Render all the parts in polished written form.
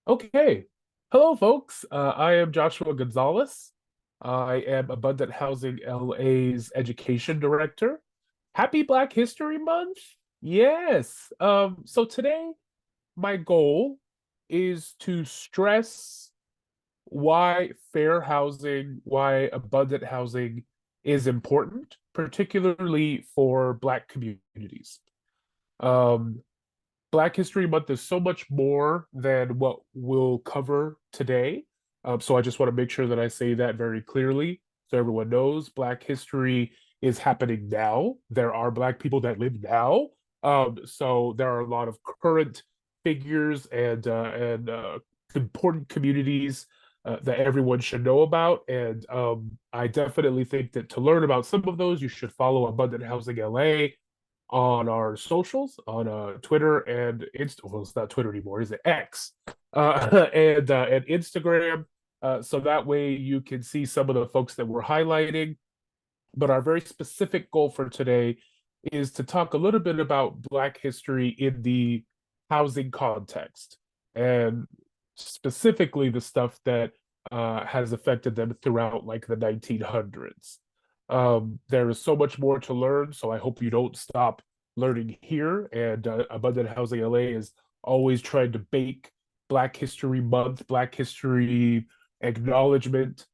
Okay. Hello, folks. I am Joshua Gonzales. I am Abundant Housing LA's education director. Happy Black History Month. Yes. So today, my goal is to stress why fair housing, why abundant housing is important, particularly for Black communities. Um, Black History Month is so much more than what we'll cover today. So I just want to make sure that I say that very clearly so everyone knows Black history is happening now. There are Black people that live now. So there are a lot of current figures and important communities that everyone should know about. And I definitely think that to learn about some of those, you should follow Abundant Housing LA on our socials on Twitter and Well, it's not Twitter anymore, is it? X and Instagram. So that way you can see some of the folks that we're highlighting. But our very specific goal for today is to talk a little bit about Black history in the housing context, and specifically the stuff that has affected them throughout like the 1900s. There is so much more to learn, so I hope you don't stop learning here. And Abundant Housing LA is always trying to bake Black History Month, Black History acknowledgement,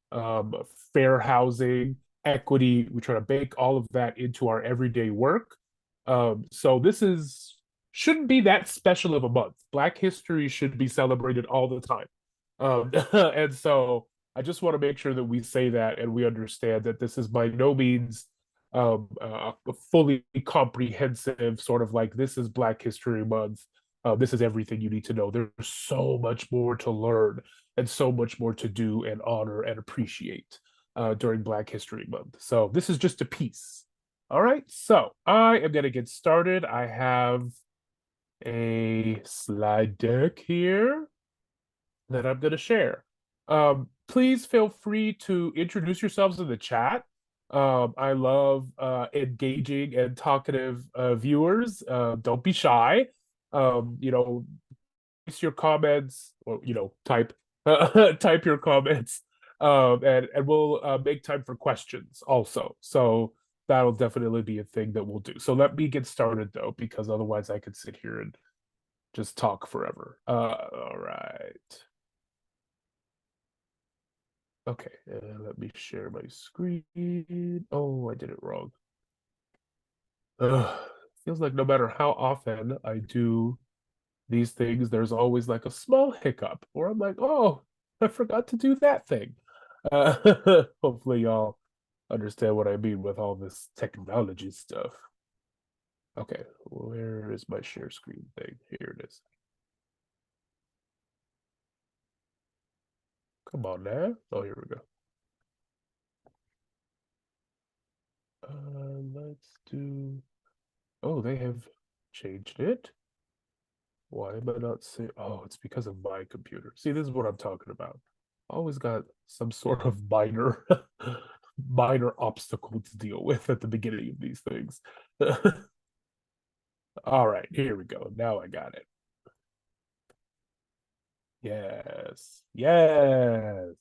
fair housing, equity. We try to bake all of that into our everyday work. So this is shouldn't be that special of a month. Black history should be celebrated all the time. And so I just want to make sure that we say that and we understand that this is by no means a fully comprehensive sort of like this is Black History Month. This is everything you need to know. There's so much more to learn and so much more to do and honor and appreciate during Black History Month. So this is just a piece. All right, so I am going to get started. I have a slide deck here that I'm going to share. Please feel free to introduce yourselves in the chat. I love engaging and talkative viewers. Don't be shy. Place your comments, or type type your comments, and we'll make time for questions also. So that'll definitely be a thing that we'll do. So let me get started though, because otherwise I could sit here and just talk forever. All right. Okay, let me share my screen. Oh, I did it wrong. Ugh. Feels like no matter how often I do these things, there's always like a small hiccup, or I'm like, oh, I forgot to do that thing. Hopefully, y'all understand what I mean with all this technology stuff. Okay, where is my share screen thing? Here it is. Come on now. Oh, here we go. Let's do. Oh, they have changed it. Why am I not seeing? Oh, it's because of my computer. See, this is what I'm talking about. Always got some sort of minor minor obstacle to deal with at the beginning of these things. All right, here we go. Now I got it. Yes. Yes.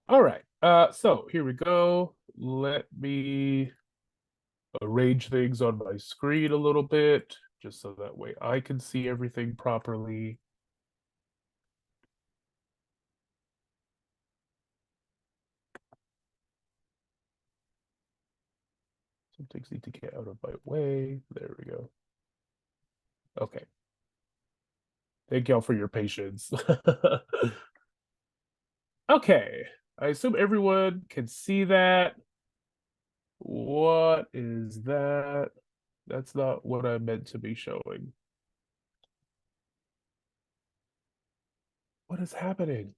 All right. So here we go. Let me arrange things on my screen a little bit, just so that way I can see everything properly. Some things need to get out of my way. There we go. Okay. Thank y'all for your patience. Okay. I assume everyone can see that. What is that? That's not what I meant to be showing. What is happening?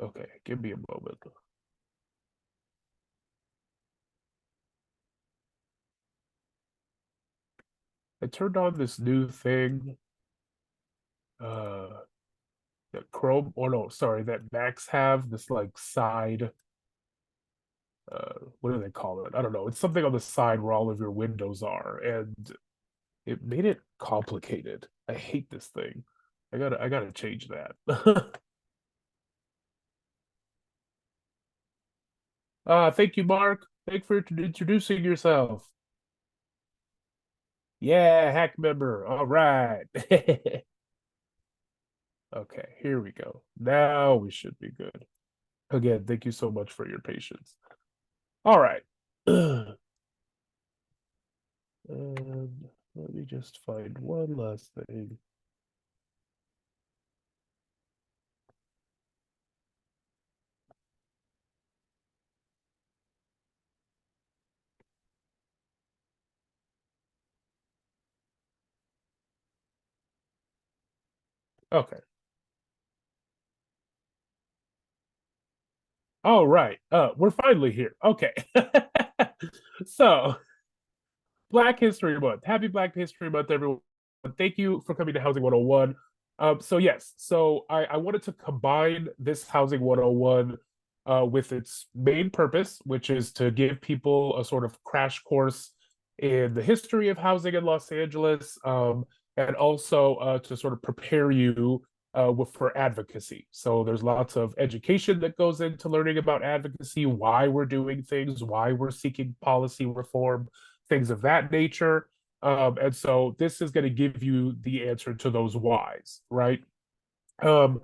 Okay, give me a moment. I turned on this new thing. That Chrome, or no, sorry, that Macs have this like side, what do they call it? I don't know. It's something on the side where all of your windows are. And It made it complicated. I hate this thing. I gotta change that. Thank you, Mark. Thank you for introducing yourself. Yeah, hack member. All right. Okay, here we go. Now we should be good. Again, thank you so much for your patience. All right. And let me just find one last thing. Okay. All right. We're finally here. Okay. So, Black History Month. Happy Black History Month, everyone. Thank you for coming to Housing 101. I wanted to combine this Housing 101 with its main purpose, which is to give people a sort of crash course in the history of housing in Los Angeles, and also to sort of prepare you for advocacy. So there's lots of education that goes into learning about advocacy, why we're doing things, why we're seeking policy reform, things of that nature. And so this is going to give you the answer to those whys, right? Um,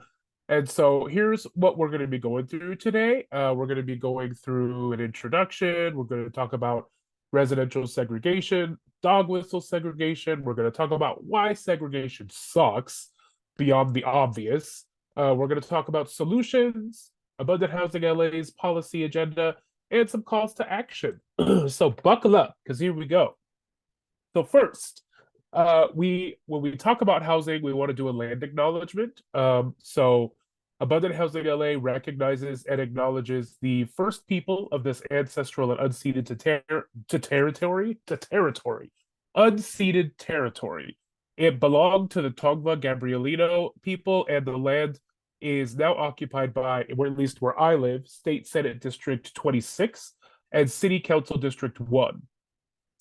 and so here's what we're going to be going through today. We're going to be going through an introduction. We're going to talk about residential segregation, dog whistle segregation. We're going to talk about why segregation sucks beyond the obvious. We're going to talk about solutions, abundant housing LA's policy agenda, and some calls to action. So buckle up, because here we go. So first, we when we talk about housing, we want to do a land acknowledgement. So Abundant Housing LA recognizes and acknowledges the first people of this ancestral and unceded territory, unceded territory. It belonged to the Tongva Gabrielino people, and the land is now occupied by, or at least where I live, State Senate District 26 and City Council District 1.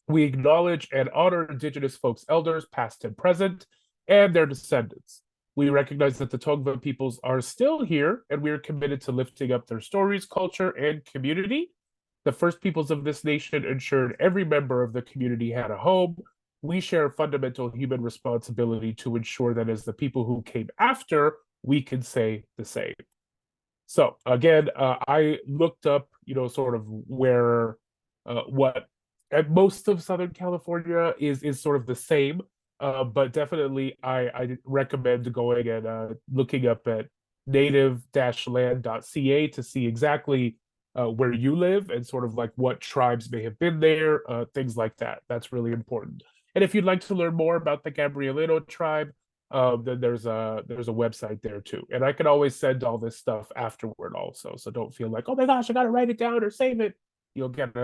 We acknowledge and honor Indigenous folks' elders, past and present, and their descendants. We recognize that the Tongva peoples are still here, and we are committed to lifting up their stories, culture, and community. The first peoples of this nation ensured every member of the community had a home. We share a fundamental human responsibility to ensure that as the people who came after, we can say the same. So again, I looked up, sort of where what at most of Southern California is sort of the same, but definitely I recommend going and looking up at native-land.ca to see exactly where you live and sort of like what tribes may have been there, things like that. That's really important. And if you'd like to learn more about the Gabrielino tribe, then there's a website there too. And I can always send all this stuff afterward also. So don't feel like, oh my gosh, I gotta write it down or save it. You'll get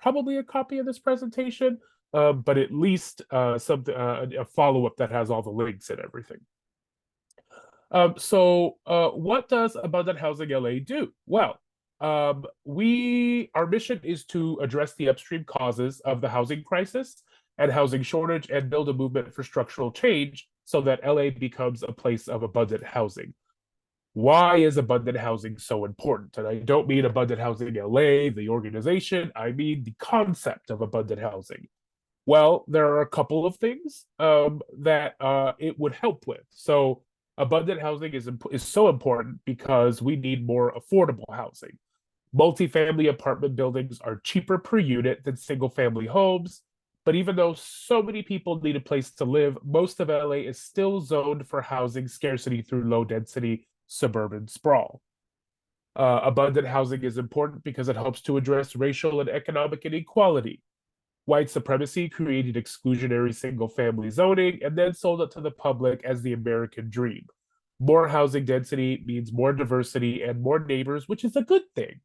probably a copy of this presentation, but at least something a follow-up that has all the links and everything. What does Abundant Housing LA do? Well, our mission is to address the upstream causes of the housing crisis and housing shortage and build a movement for structural change so that LA becomes a place of abundant housing. Why is abundant housing so important? And I don't mean Abundant Housing LA, the organization, I mean the concept of abundant housing. Well, there are a couple of things that it would help with. So, abundant housing is so important because we need more affordable housing. Multifamily apartment buildings are cheaper per unit than single family homes. But even though so many people need a place to live, most of LA is still zoned for housing scarcity through low density suburban sprawl. Abundant housing is important because it helps to address racial and economic inequality. White supremacy created exclusionary single family zoning and then sold it to the public as the American dream. More housing density means more diversity and more neighbors, which is a good thing.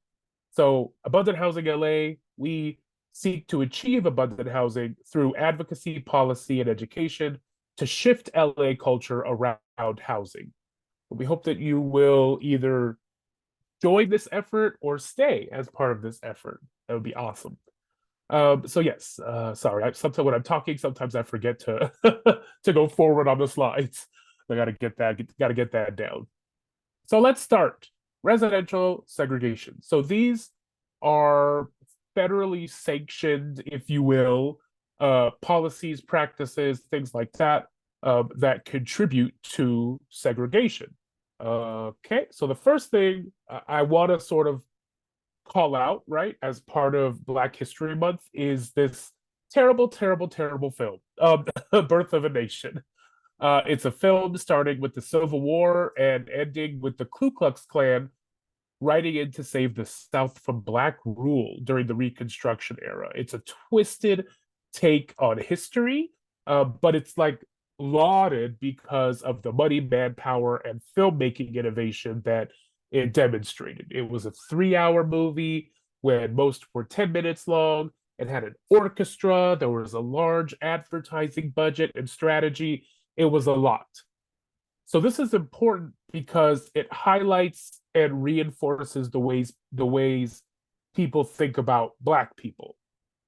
So, Abundant Housing LA, we seek to achieve abundant housing through advocacy, policy, and education to shift LA culture around housing. We hope that you will either join this effort or stay as part of this effort. That would be awesome. So yes, sorry. Sometimes when I'm talking, sometimes I forget to to go forward on the slides. I gotta get that down. So let's start. Residential segregation. So these are federally sanctioned, if you will, policies, practices, things like that, that contribute to segregation. Okay, so the first thing I want to sort of call out, right, as part of Black History Month is this terrible, terrible, terrible film, Birth of a Nation. It's a film starting with the Civil War and ending with the Ku Klux Klan riding in to save the South from Black rule during the Reconstruction era. It's a twisted take on history, but it's like lauded because of the money, manpower, and filmmaking innovation that it demonstrated. It was a 3 hour movie when most were 10 minutes long. It had an orchestra, there was a large advertising budget and strategy. It was a lot. So this is important because it highlights and reinforces the ways people think about Black people.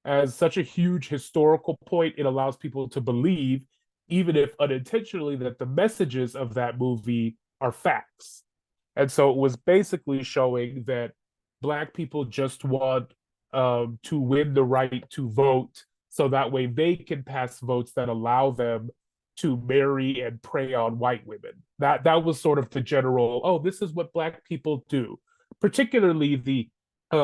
As such a huge historical point, it allows people to believe, even if unintentionally, that the messages of that movie are facts. And so it was basically showing that Black people just want to win the right to vote so that way they can pass votes that allow them to marry and prey on white women. That was sort of the general, oh, this is what Black people do, particularly the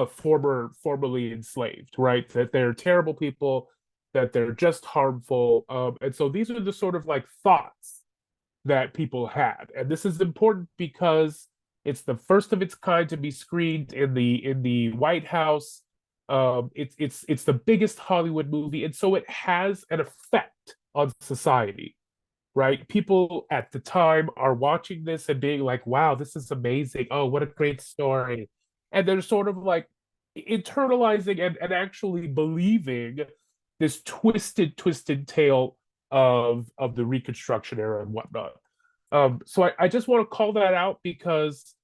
formerly enslaved, right? That they're terrible people, that they're just harmful. And so these are the sort of like thoughts that people had. And this is important because it's the first of its kind to be screened in the White House. It's the biggest Hollywood movie, and so it has an effect on society, right? People at the time are watching this and being like, wow, this is amazing. Oh, what a great story. And they're sort of like internalizing and actually believing this twisted tale of the Reconstruction era and whatnot. So I just want to call that out because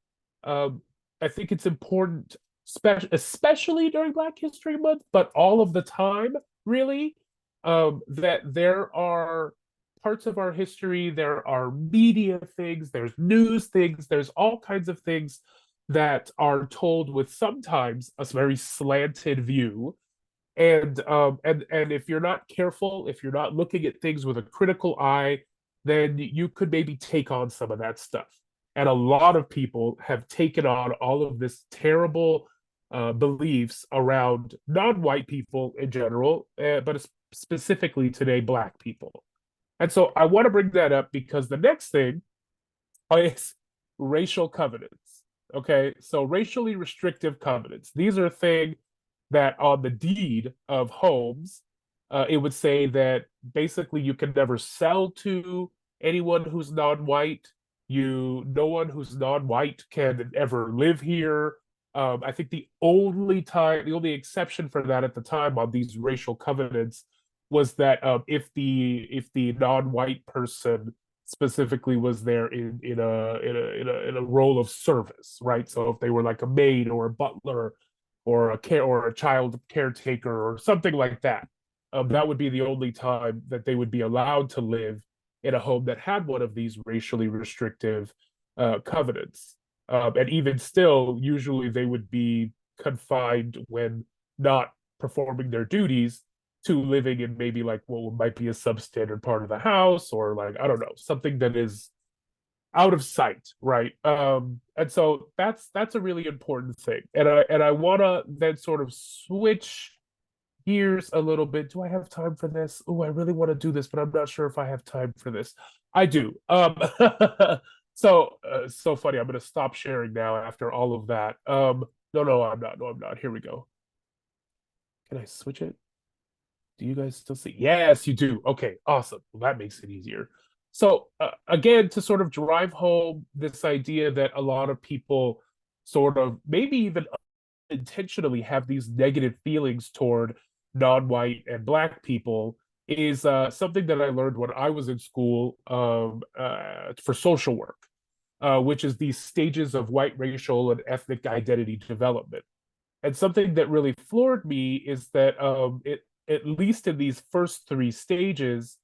um, I think it's important, especially during Black History Month, but all of the time, really, that there are parts of our history, there are media things, there's news things, there's all kinds of things that are told with sometimes a very slanted view. And if you're not careful, if you're not looking at things with a critical eye, then you could maybe take on some of that stuff. And a lot of people have taken on all of this terrible beliefs around non-white people in general, but specifically today, Black people. And so I want to bring that up because the next thing is racial covenants. Okay, so racially restrictive covenants. These are things that on the deed of homes, it would say that basically you can never sell to anyone who's non-white. No one who's non-white can ever live here. I think the only exception for that at the time on these racial covenants was that if the non-white person specifically was there in a role of service, right? So if they were like a maid or a butler or a child caretaker or something like that, that would be the only time that they would be allowed to live in a home that had one of these racially restrictive covenants. And even still, usually they would be confined when not performing their duties to living in maybe like what might be a substandard part of the house, or like, I don't know, something that is out of sight, right? And so that's a really important thing. And I wanna then sort of switch gears a little bit. Do I have time for this? Oh, I really want to do this, but I'm not sure if I have time for this. I do. So funny. I'm gonna stop sharing now after all of that. No, I'm not. No, I'm not. Here we go. Can I switch it? Do you guys still see? Yes, you do. Okay, awesome. Well, that makes it easier. So, again, to sort of drive home this idea that a lot of people sort of maybe even intentionally have these negative feelings toward non-white and Black people is something that I learned when I was in school for social work, which is these stages of white racial and ethnic identity development. And something that really floored me is that at least in these first three stages,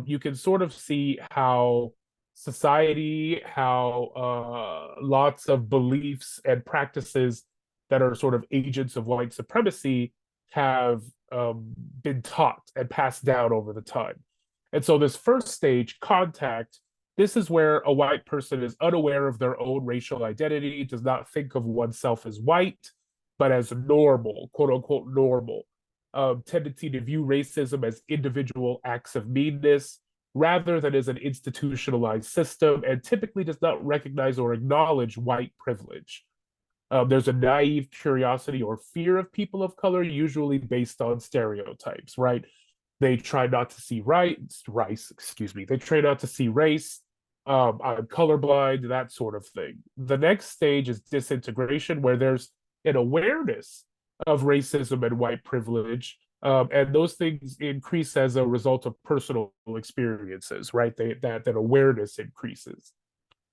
you can sort of see how society, how lots of beliefs and practices that are sort of agents of white supremacy have been taught and passed down over the time. And so this first stage, contact, this is where a white person is unaware of their own racial identity, does not think of oneself as white, but as normal, quote unquote normal. Tendency to view racism as individual acts of meanness rather than as an institutionalized system, and typically does not recognize or acknowledge white privilege. There's a naive curiosity or fear of people of color, usually based on stereotypes, right? They try not to see rice, excuse me. They try not to see race. I'm colorblind, that sort of thing. The next stage is disintegration, where there's an awareness of racism and white privilege, and those things increase as a result of personal experiences, right? That awareness increases.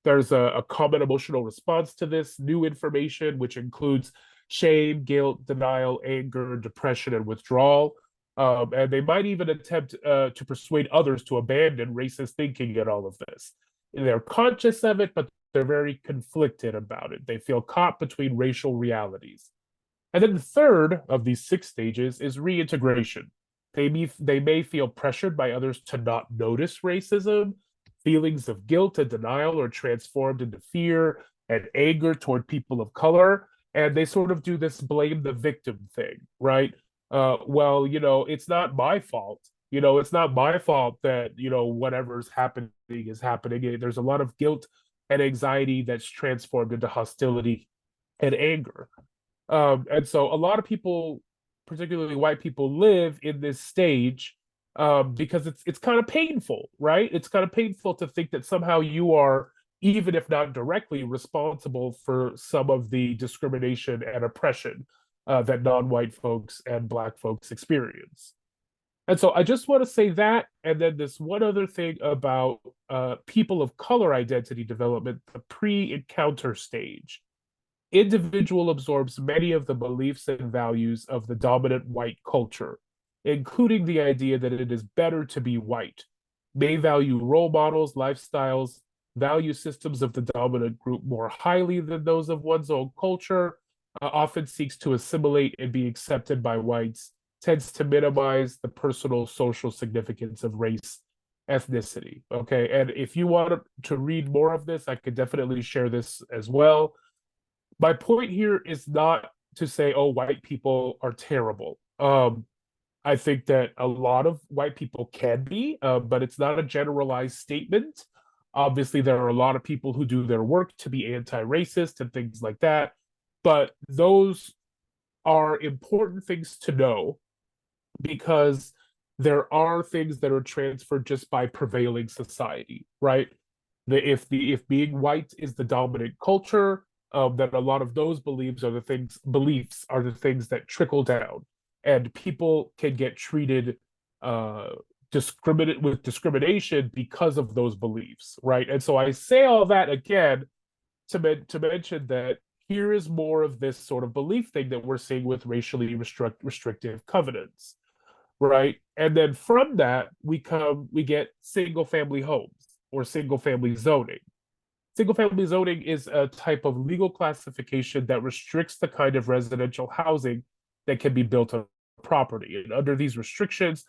There's a common emotional response to this new information, which includes shame, guilt, denial, anger, depression, and withdrawal. And they might even attempt to persuade others to abandon racist thinking and all of this. They're conscious of it, but they're very conflicted about it. They feel caught between racial realities. And then the third of these six stages is reintegration. They may feel pressured by others to not notice racism. Feelings of guilt and denial are transformed into fear and anger toward people of color. And they sort of do this blame the victim thing, right? Well, it's not my fault. It's not my fault that, whatever's happening is happening. There's a lot of guilt and anxiety that's transformed into hostility and anger. And so a lot of people, particularly white people, live in this stage because it's kind of painful, right? It's kind of painful to think that somehow you are, even if not directly, responsible for some of the discrimination and oppression that non-white folks and Black folks experience. And so I just want to say that, and then this one other thing about people of color identity development, the pre-encounter stage. Individual absorbs many of the beliefs and values of the dominant white culture, including the idea that it is better to be white, may value role models, lifestyles, value systems of the dominant group more highly than those of one's own culture, often seeks to assimilate and be accepted by whites, tends to minimize the personal social significance of race, ethnicity. Okay, and if you want to read more of this, I could definitely share this as well. My point here is not to say, oh, white people are terrible. I think that a lot of white people can be, but it's not a generalized statement. Obviously, there are a lot of people who do their work to be anti-racist and things like that, but those are important things to know because there are things that are transferred just by prevailing society, right? If being white is the dominant culture, that a lot of those beliefs are the things that trickle down, and people can get treated with discrimination because of those beliefs, right? And so I say all that again to mention that here is more of this sort of belief thing that we're seeing with racially restrictive covenants, right? And then from that we get single family homes or single family zoning. Single family zoning is a type of legal classification that restricts the kind of residential housing that can be built on property. And under these restrictions,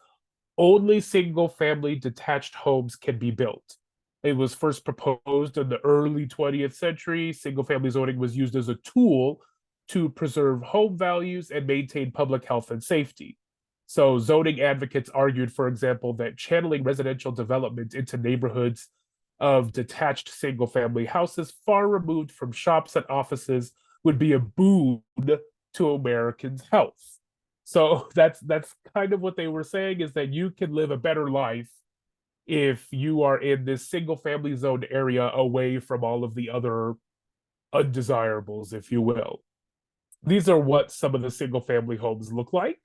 only single family detached homes can be built. It was first proposed in the early 20th century. Single family zoning was used as a tool to preserve home values and maintain public health and safety. So zoning advocates argued, for example, that channeling residential development into neighborhoods of detached single family houses far removed from shops and offices would be a boon to Americans' health. So that's kind of what they were saying, is that you can live a better life if you are in this single family zoned area away from all of the other undesirables, if you will. These are what some of the single family homes look like.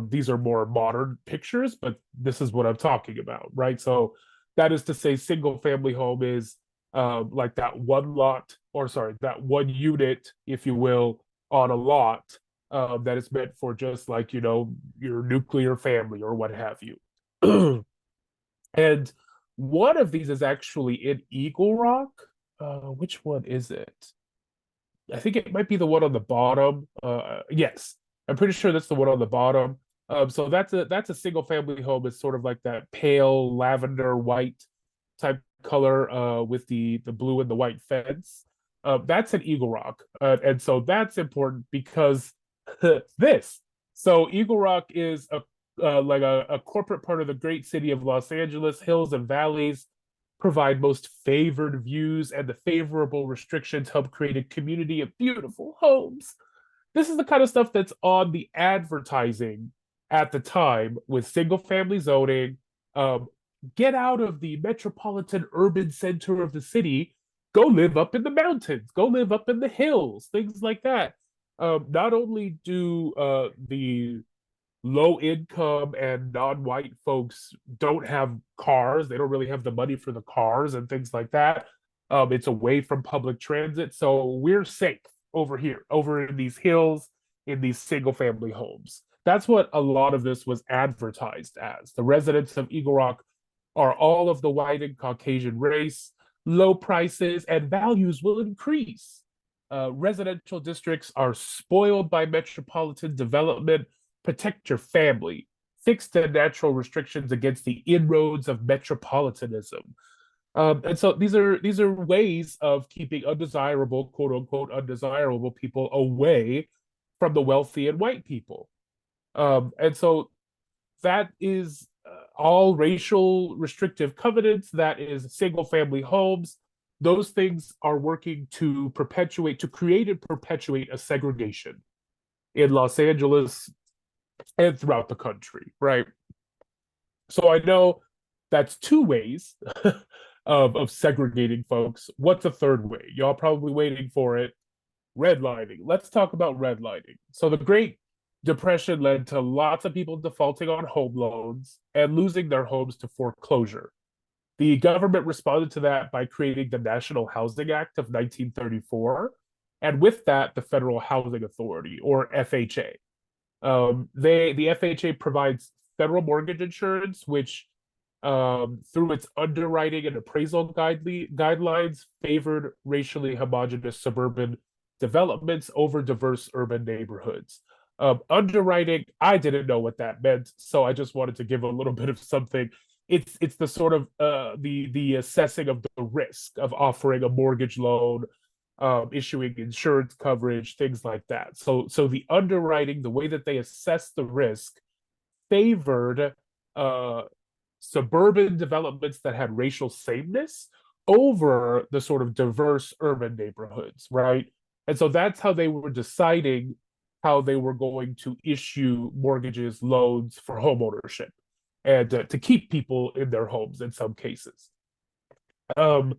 These are more modern pictures, but this is what I'm talking about, right? So that is to say, single family home is like that one lot, or sorry, that one unit, if you will, on a lot that is meant for just like, your nuclear family or what have you. And one of these is actually in Eagle Rock. Which one is it? I think it might be the one on the bottom. Yes, I'm pretty sure that's the one on the bottom. So that's a single family home. It's sort of like that pale lavender white type color, with the blue and the white fence. That's an Eagle Rock, and so that's important because this. So Eagle Rock is like a corporate part of the great city of Los Angeles. Hills and valleys provide most favored views, and the favorable restrictions help create a community of beautiful homes. This is the kind of stuff that's on the advertising at the time with single family zoning. Um, get out of the metropolitan urban center of the city, go live up in the mountains, go live up in the hills, things like that. Not only do the low income and non-white folks don't have cars, they don't really have the money for the cars and things like that. It's away from public transit, so we're safe over here, over in these hills, in these single family homes. That's what a lot of this was advertised as. The residents of Eagle Rock are all of the white and Caucasian race. Low prices and values will increase. Residential districts are spoiled by metropolitan development. Protect your family. Fix the natural restrictions against the inroads of metropolitanism. And so these are ways of keeping undesirable, quote unquote, undesirable people away from the wealthy and white people. And so that is all racial restrictive covenants. That is single family homes. Those things are working to create and perpetuate a segregation in Los Angeles and throughout the country, right? So I know that's two ways of segregating folks. What's a third way? Y'all probably waiting for it. Redlining. Let's talk about redlining. So the Great Depression led to lots of people defaulting on home loans and losing their homes to foreclosure. The government responded to that by creating the National Housing Act of 1934, and with that, the Federal Housing Authority, or FHA. The FHA provides federal mortgage insurance, which, through its underwriting and appraisal guidelines, favored racially homogenous suburban developments over diverse urban neighborhoods. Underwriting, I didn't know what that meant, so I just wanted to give a little bit of something. It's the sort of the assessing of the risk of offering a mortgage loan, issuing insurance coverage, things like that. So the underwriting, the way that they assess the risk, favored uh, suburban developments that had racial sameness over the sort of diverse urban neighborhoods, right? And so that's how they were deciding how they were going to issue mortgages, loans for homeownership, and to keep people in their homes in some cases. Um,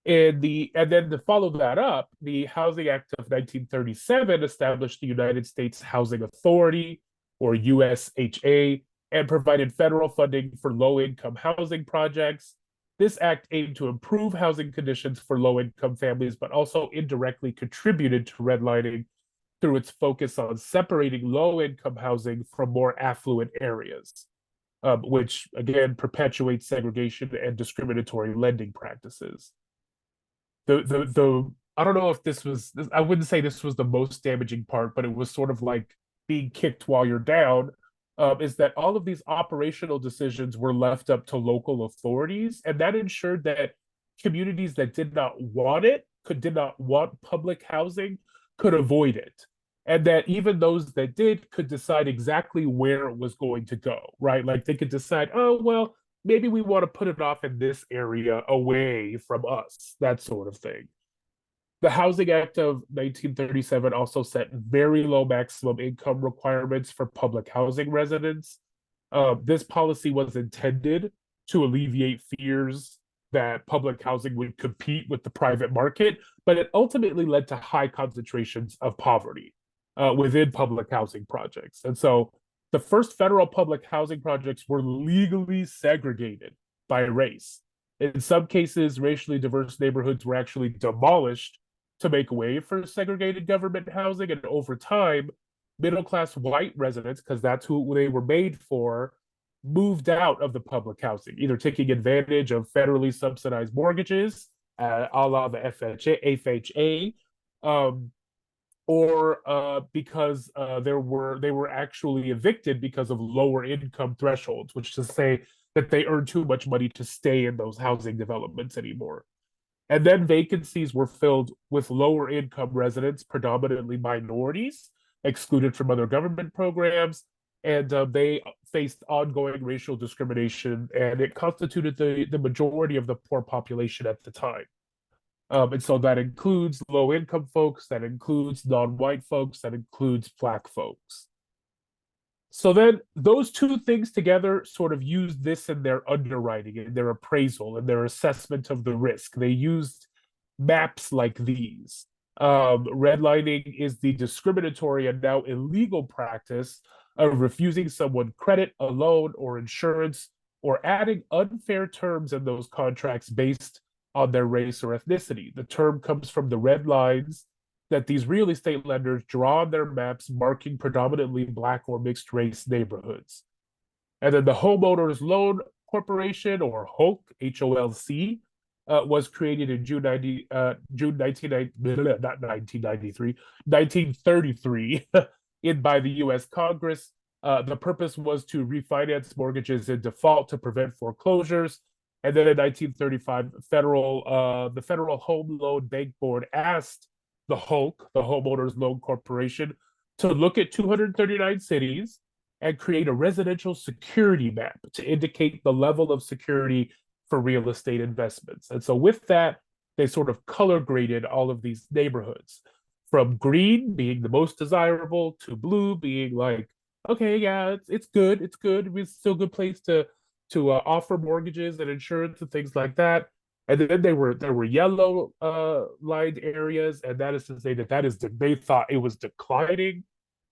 and then to follow that up, the Housing Act of 1937 established the United States Housing Authority, or USHA, and provided federal funding for low-income housing projects. This act aimed to improve housing conditions for low-income families, but also indirectly contributed to redlining through its focus on separating low-income housing from more affluent areas, which again perpetuates segregation and discriminatory lending practices. The I don't know if I wouldn't say this was the most damaging part, but it was sort of like being kicked while you're down. Is that all of these operational decisions were left up to local authorities, and that ensured that communities that did not want public housing, could avoid it, and that even those that did could decide exactly where it was going to go, right? Like they could decide, oh well, maybe we want to put it off in this area away from us, that sort of thing. The Housing Act of 1937 also set very low maximum income requirements for public housing residents. This policy was intended to alleviate fears that public housing would compete with the private market, but it ultimately led to high concentrations of poverty within public housing projects. And so the first federal public housing projects were legally segregated by race. In some cases, racially diverse neighborhoods were actually demolished to make way for segregated government housing. And over time, middle-class white residents, because that's who they were made for, moved out of the public housing, either taking advantage of federally subsidized mortgages, a la the FHA, um, or because they were actually evicted because of lower income thresholds, which is to say that they earned too much money to stay in those housing developments anymore. And then vacancies were filled with lower income residents, predominantly minorities, excluded from other government programs, and they faced ongoing racial discrimination, and it constituted the majority of the poor population at the time. And so that includes low income folks, that includes non-white folks, that includes Black folks. So then those two things together sort of used this in their underwriting, in their appraisal, and their assessment of the risk. They used maps like these. Redlining is the discriminatory and now illegal practice of refusing someone credit, a loan, or insurance, or adding unfair terms in those contracts based on their race or ethnicity. The term comes from the red lines that these real estate lenders draw on their maps marking predominantly Black or mixed race neighborhoods. And then the Homeowners Loan Corporation, or HOLC, HOLC, was created in June 1933 by the U.S. Congress. The purpose was to refinance mortgages in default to prevent foreclosures. And then in 1935, the Federal Home Loan Bank Board asked the HOLC, the Homeowners Loan Corporation, to look at 239 cities and create a residential security map to indicate the level of security for real estate investments. And so with that, they sort of color graded all of these neighborhoods, from green being the most desirable to blue being like, okay, yeah, it's good, it's good, it's still a good place to offer mortgages and insurance and things like that. And then there were yellow lined areas, and that is to say they thought it was declining,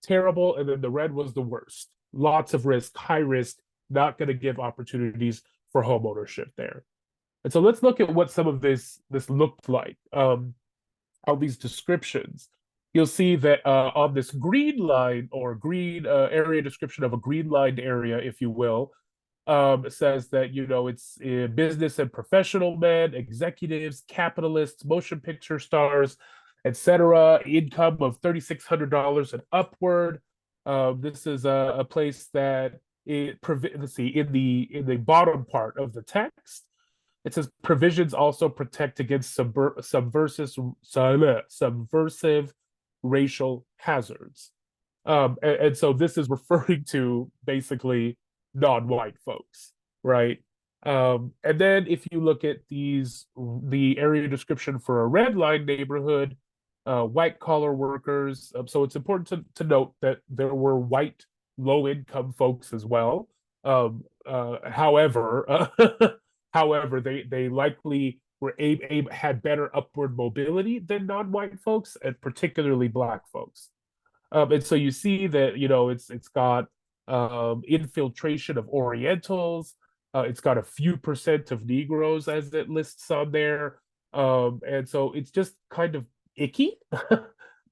terrible, and then the red was the worst. Lots of risk, high risk, not going to give opportunities for home ownership there. And so let's look at what some of this looked like. All these descriptions. You'll see that on this green line, or green area description of a green lined area, if you will, it says that, it's business and professional men, executives, capitalists, motion picture stars, etc. Income of $3,600 and upward. This is a place that let's see, in the bottom part of the text, it says provisions also protect against subversive racial hazards. And so this is referring to basically non-white folks, right? And then if you look at the area description for a red line neighborhood, white collar workers. So it's important to note that there were white low income folks as well. However, however, they likely were had better upward mobility than non-white folks, and particularly Black folks. And so you see that it's got infiltration of Orientals. It's got a few percent of Negroes, as it lists on there. And so it's just kind of icky.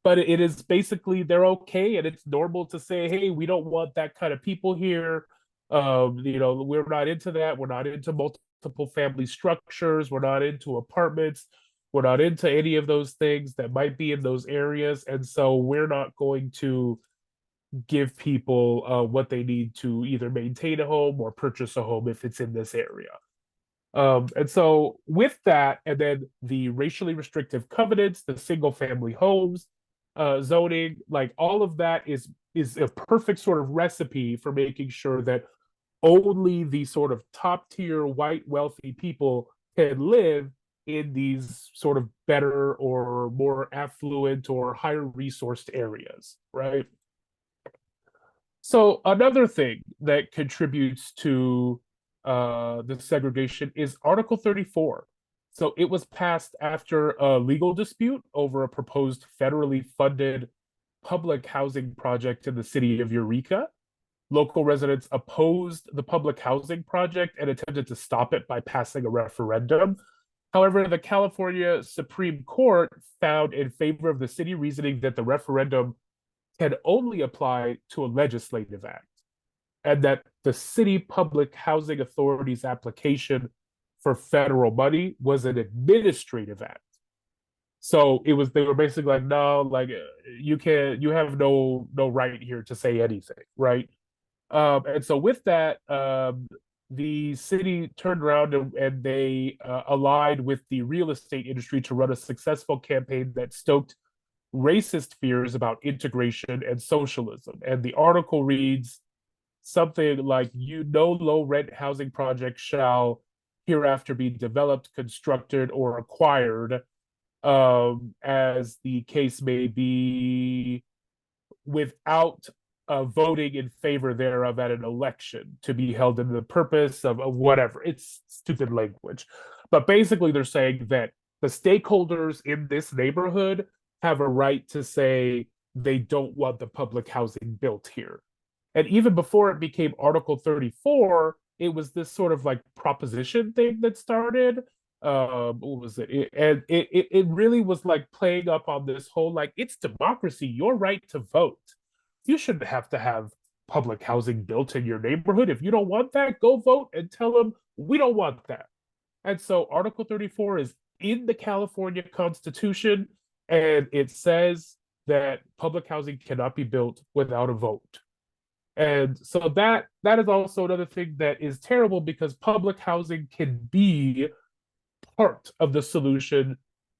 But it is basically, they're okay, and it's normal to say, hey, we don't want that kind of people here. We're not into that. We're not into multiple family structures. We're not into apartments. We're not into any of those things that might be in those areas. And so we're not going to give people what they need to either maintain a home or purchase a home if it's in this area. And so with that, and then the racially restrictive covenants, the single family homes, zoning, like all of that is a perfect sort of recipe for making sure that only the sort of top tier white wealthy people can live in these sort of better or more affluent or higher resourced areas, right? So another thing that contributes to the segregation is Article 34. So it was passed after a legal dispute over a proposed federally funded public housing project in the city of Eureka. Local residents opposed the public housing project and attempted to stop it by passing a referendum. However, the California Supreme Court found in favor of the city, reasoning that the referendum can only apply to a legislative act, and that the city public housing authority's application for federal money was an administrative act. So they were basically like, no, like you have no right here to say anything, right? And so with that, the city turned around and they allied with the real estate industry to run a successful campaign that stoked racist fears about integration and socialism. And the article reads something like, no low rent housing project shall hereafter be developed, constructed, or acquired, as the case may be, without voting in favor thereof at an election to be held in the purpose of whatever. It's stupid language. But basically, they're saying that the stakeholders in this neighborhood have a right to say they don't want the public housing built here. And even before it became Article 34, it was this sort of like proposition thing that started. What was it? And it really was like playing up on this whole like, it's democracy, your right to vote. You shouldn't have to have public housing built in your neighborhood. If you don't want that, go vote and tell them we don't want that. And so Article 34 is in the California Constitution, and it says that public housing cannot be built without a vote. And so that is also another thing that is terrible, because public housing can be part of the solution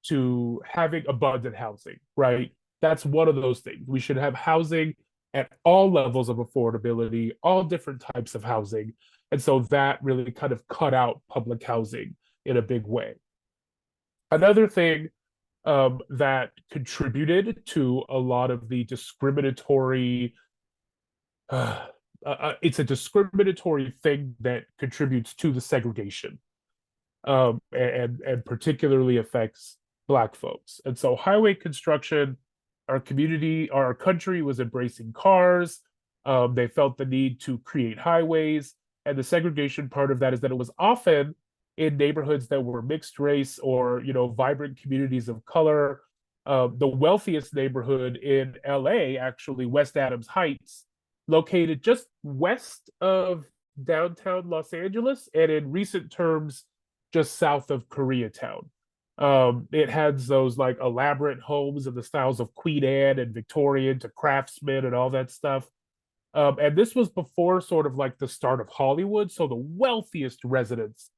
to having abundant housing, right? That's one of those things. We should have housing at all levels of affordability, all different types of housing. And so that really kind of cut out public housing in a big way. Another thing that contributed to a lot of the discriminatory, it's a discriminatory thing that contributes to the segregation, and particularly affects Black folks. And so highway construction, our country was embracing cars. They felt the need to create highways. And the segregation part of that is that it was often in neighborhoods that were mixed race or, vibrant communities of color. The wealthiest neighborhood in LA, actually, West Adams Heights, located just west of downtown Los Angeles, and in recent terms, just south of Koreatown. It has those like elaborate homes in the styles of Queen Anne and Victorian to Craftsman and all that stuff. And this was before sort of like the start of Hollywood. So the wealthiest residents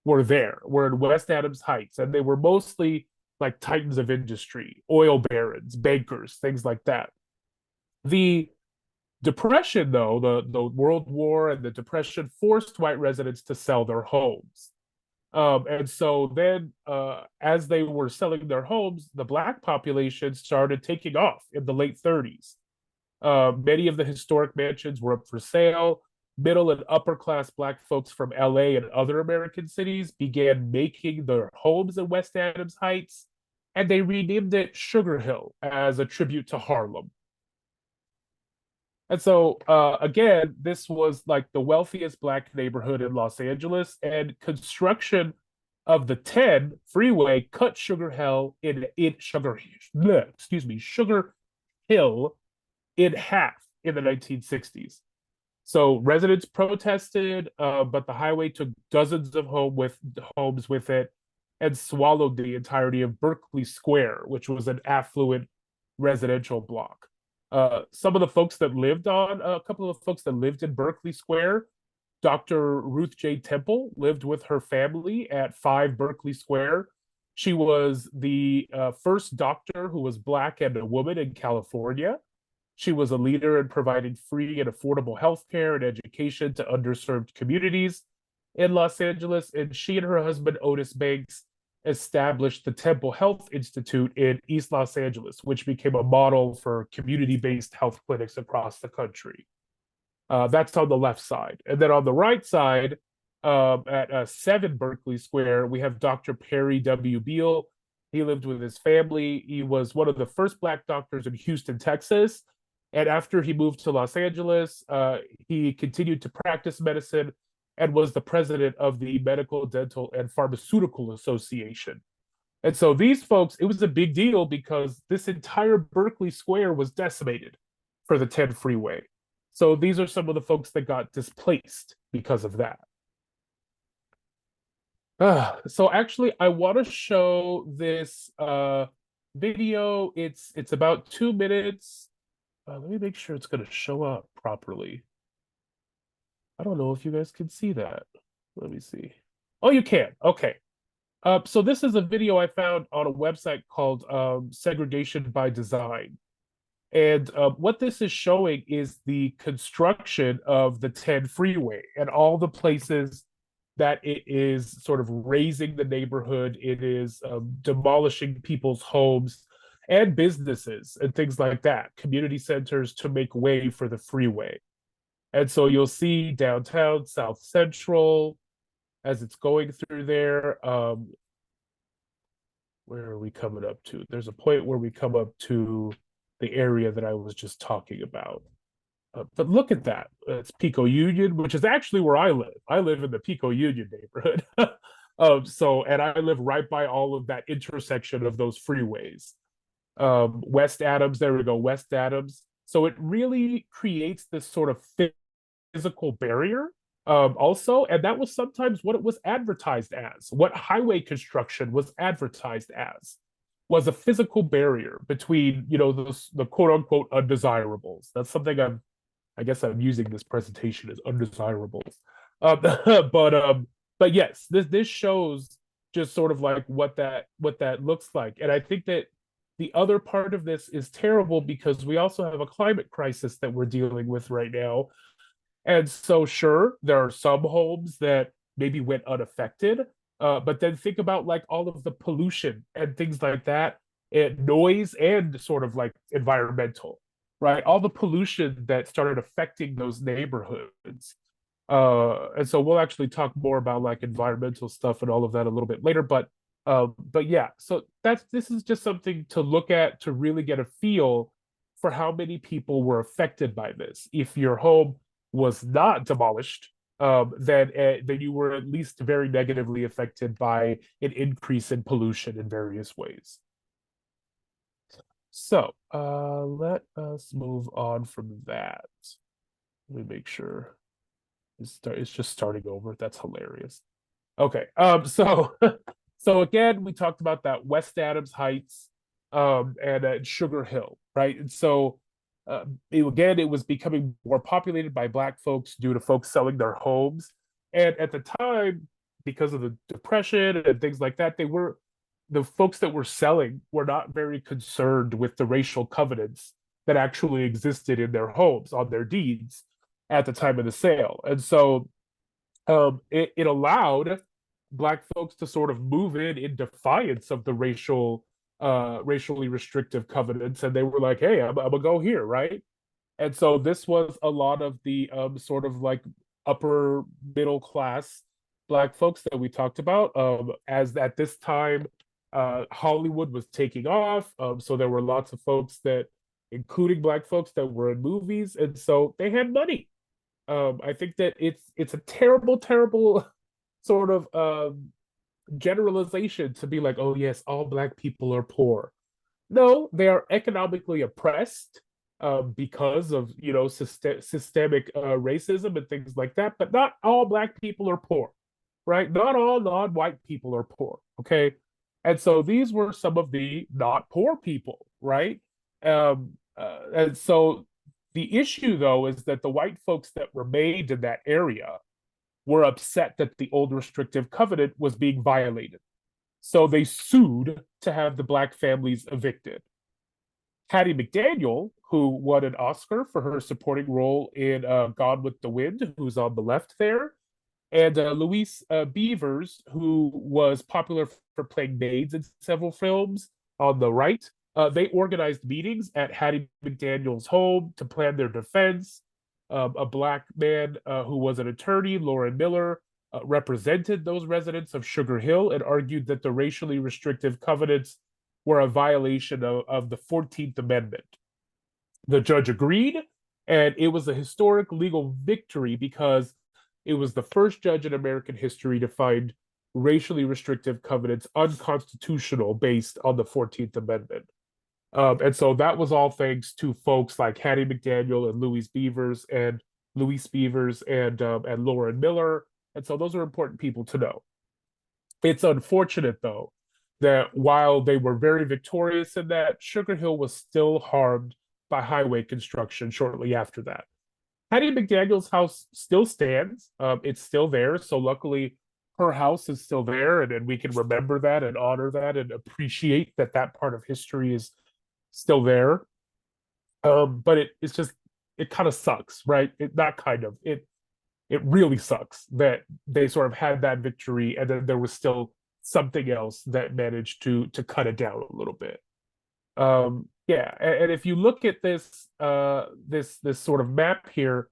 were in West Adams Heights, and they were mostly like titans of industry, oil barons, bankers, things like that. The Depression, though, the World War and the Depression forced white residents to sell their homes. And so then, as they were selling their homes, the Black population started taking off in the late 30s. Many of the historic mansions were up for sale. Middle and upper class Black folks from LA and other American cities began making their homes in West Adams Heights, and they renamed it Sugar Hill as a tribute to Harlem. And so, again, this was like the wealthiest Black neighborhood in Los Angeles, and construction of the 10 freeway cut Sugar Hill Sugar Hill in half in the 1960s. So residents protested, but the highway took dozens of homes with it and swallowed the entirety of Berkeley Square, which was an affluent residential block. A couple of folks that lived in Berkeley Square, Dr. Ruth J. Temple lived with her family at 5 Berkeley Square. She was the first doctor who was Black and a woman in California. She was a leader in providing free and affordable health care and education to underserved communities in Los Angeles. And she and her husband, Otis Banks, established the Temple Health Institute in East Los Angeles, which became a model for community-based health clinics across the country. That's on the left side. And then on the right side, at 7 Berkeley Square, we have Dr. Perry W. Beal. He lived with his family. He was one of the first Black doctors in Houston, Texas. And after he moved to Los Angeles, he continued to practice medicine and was the president of the Medical, Dental, and Pharmaceutical Association. And so these folks, it was a big deal because this entire Berkeley Square was decimated for the 10 freeway. So these are some of the folks that got displaced because of that. So actually, I want to show this video. It's about 2 minutes. Let me make sure it's going to show up properly. I don't know if you guys can see that. Let me see. Oh, you can. Okay. So this is a video I found on a website called Segregation by Design. And what this is showing is the construction of the 10 freeway and all the places that it is sort of raising the neighborhood. It is demolishing people's homes and businesses and things like that, community centers to make way for the freeway. And so you'll see downtown, South Central, as it's going through there. Where are we coming up to? There's a point where we come up to the area that I was just talking about. But look at that. It's Pico Union, which is actually where I live. I live in the Pico Union neighborhood. And I live right by all of that intersection of those freeways. West Adams, there we go, West Adams. So it really creates this sort of physical barrier also, and that was sometimes what it was advertised as. What highway construction was advertised as was a physical barrier between, the quote unquote undesirables. That's something I guess I'm using this presentation as undesirables. But yes, this shows just sort of like what that looks like. And I think that the other part of this is terrible because we also have a climate crisis that we're dealing with right now. And so, sure, there are some homes that maybe went unaffected, but then think about like all of the pollution and things like that, and noise and sort of like environmental, right? All the pollution that started affecting those neighborhoods. And so we'll actually talk more about like environmental stuff and all of that a little bit later. But yeah, so this is just something to look at to really get a feel for how many people were affected by this. If your home was not demolished, then you were at least very negatively affected by an increase in pollution in various ways. So let us move on from that. Let me make sure it's just starting over. That's hilarious. Okay, so so again, we talked about that West Adams Heights and Sugar Hill, right? And so it was becoming more populated by Black folks due to folks selling their homes. And at the time, because of the Depression and things like that, the folks that were selling were not very concerned with the racial covenants that actually existed in their homes on their deeds at the time of the sale. And so it allowed Black folks to sort of move in defiance of the racially restrictive covenants, and they were like, hey, I'm gonna go here, right? And so this was a lot of the sort of like upper middle class Black folks that we talked about, as at this time Hollywood was taking off, so there were lots of folks that, including Black folks, that were in movies, and so they had money. I think that it's a terrible sort of generalization to be like, oh yes, all Black people are poor. No, they are economically oppressed because of systemic racism and things like that. But not all Black people are poor, right? Not all non-white people are poor. Okay, and so these were some of the not poor people, right? And so the issue, though, is that the white folks that remained in that area were upset that the old restrictive covenant was being violated. So they sued to have the Black families evicted. Hattie McDaniel, who won an Oscar for her supporting role in Gone with the Wind, who's on the left there, and Louise Beavers, who was popular for playing maids in several films, on the right. They organized meetings at Hattie McDaniel's home to plan their defense. A Black man who was an attorney, Lauren Miller, represented those residents of Sugar Hill and argued that the racially restrictive covenants were a violation of the 14th Amendment. The judge agreed, and it was a historic legal victory because it was the first judge in American history to find racially restrictive covenants unconstitutional based on the 14th Amendment. And so that was all thanks to folks like Hattie McDaniel and Louise Beavers and Lauren Miller. And so those are important people to know. It's unfortunate, though, that while they were very victorious in that, Sugar Hill was still harmed by highway construction shortly after that. Hattie McDaniel's house still stands. It's still there. So luckily, her house is still there, and we can remember that and honor that and appreciate that that part of history is still there. But it's just it kind of sucks, right? Not kind of it really sucks that they sort of had that victory and then there was still something else that managed to cut it down a little bit. Yeah, and if you look at this sort of map here,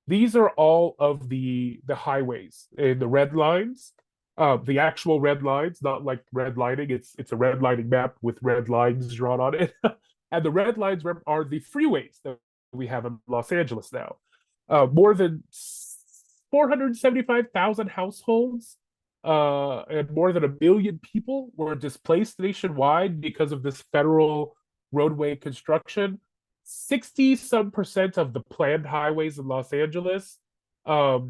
these are all of the highways in the red lines, the actual red lines, not like redlining. It's a redlining map with red lines drawn on it, and the red lines are the freeways that we have in Los Angeles now. More than 475,000 households and more than 1 million people were displaced nationwide because of this federal roadway construction. 60 some percent of the planned highways in Los Angeles, that's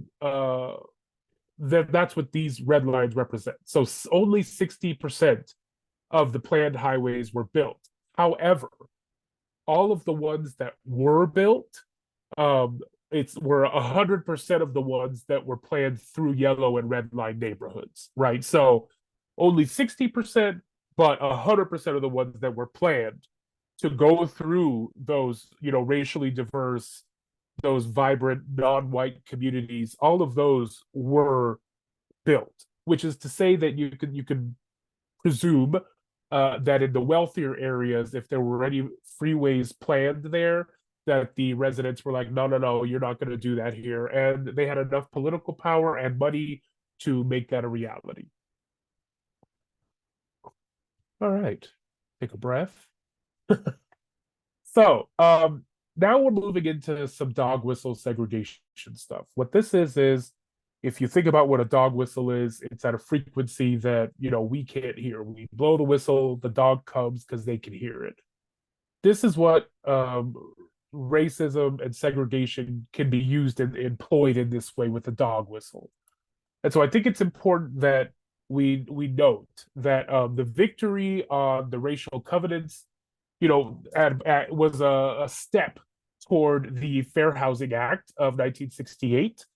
what these red lines represent. So only 60% of the planned highways were built. However, all of the ones that were built, were 100% of the ones that were planned through yellow and red line neighborhoods, right? So only 60%, but 100% of the ones that were planned to go through those, racially diverse, those vibrant non-white communities, all of those were built, which is to say that you can presume that in the wealthier areas, if there were any freeways planned there, that the residents were like, no, you're not going to do that here. And they had enough political power and money to make that a reality. All right, take a breath. So now we're moving into some dog whistle segregation stuff. What this is if you think about what a dog whistle is, it's at a frequency that, we can't hear. We blow the whistle, the dog comes because they can hear it. This is what racism and segregation can be used and employed in this way with the dog whistle. And so I think it's important that we note that the victory on the racial covenants, was a step toward the Fair Housing Act of 1968,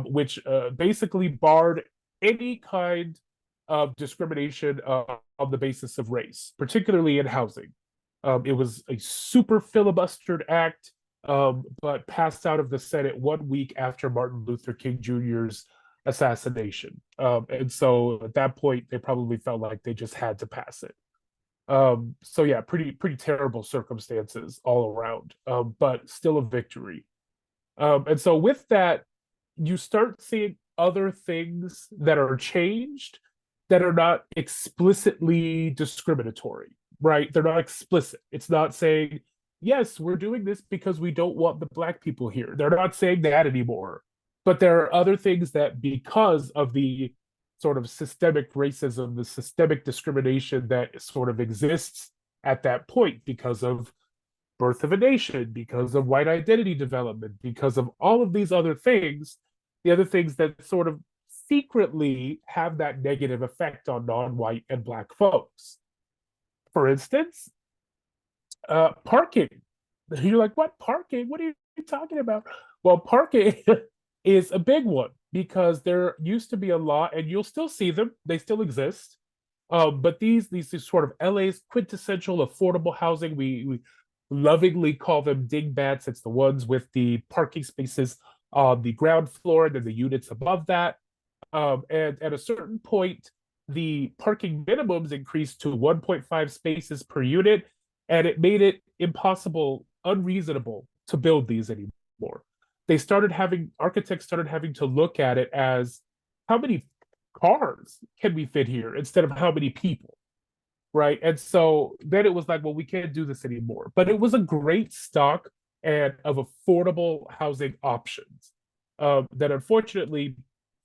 which basically barred any kind of discrimination on the basis of race, particularly in housing. It was a super filibustered act, but passed out of the Senate 1 week after Martin Luther King Jr.'s assassination. And so at that point, they probably felt like they just had to pass it. So yeah, pretty terrible circumstances all around, but still a victory. And so with that, you start seeing other things that are changed that are not explicitly discriminatory, right? They're not explicit. It's not saying, yes, we're doing this because we don't want the Black people here. They're not saying that anymore. But there are other things that, because of the sort of systemic racism, the systemic discrimination that sort of exists at that point because of birth of a nation, because of white identity development, because of all of these other things, the other things that sort of secretly have that negative effect on non-white and Black folks. For instance, parking. You're like, what parking? What are you talking about? Well, parking is a big one because there used to be a law, and you'll still see them. They still exist. But these sort of LA's quintessential affordable housing, we lovingly call them dingbats. It's the ones with the parking spaces on the ground floor and then the units above that. And at a certain point, the parking minimums increased to 1.5 spaces per unit, and it made it impossible, unreasonable to build these anymore. Architects started having to look at it as, how many cars can we fit here instead of how many people, right? And so then it was like, well, we can't do this anymore. But it was a great stock and of affordable housing options that unfortunately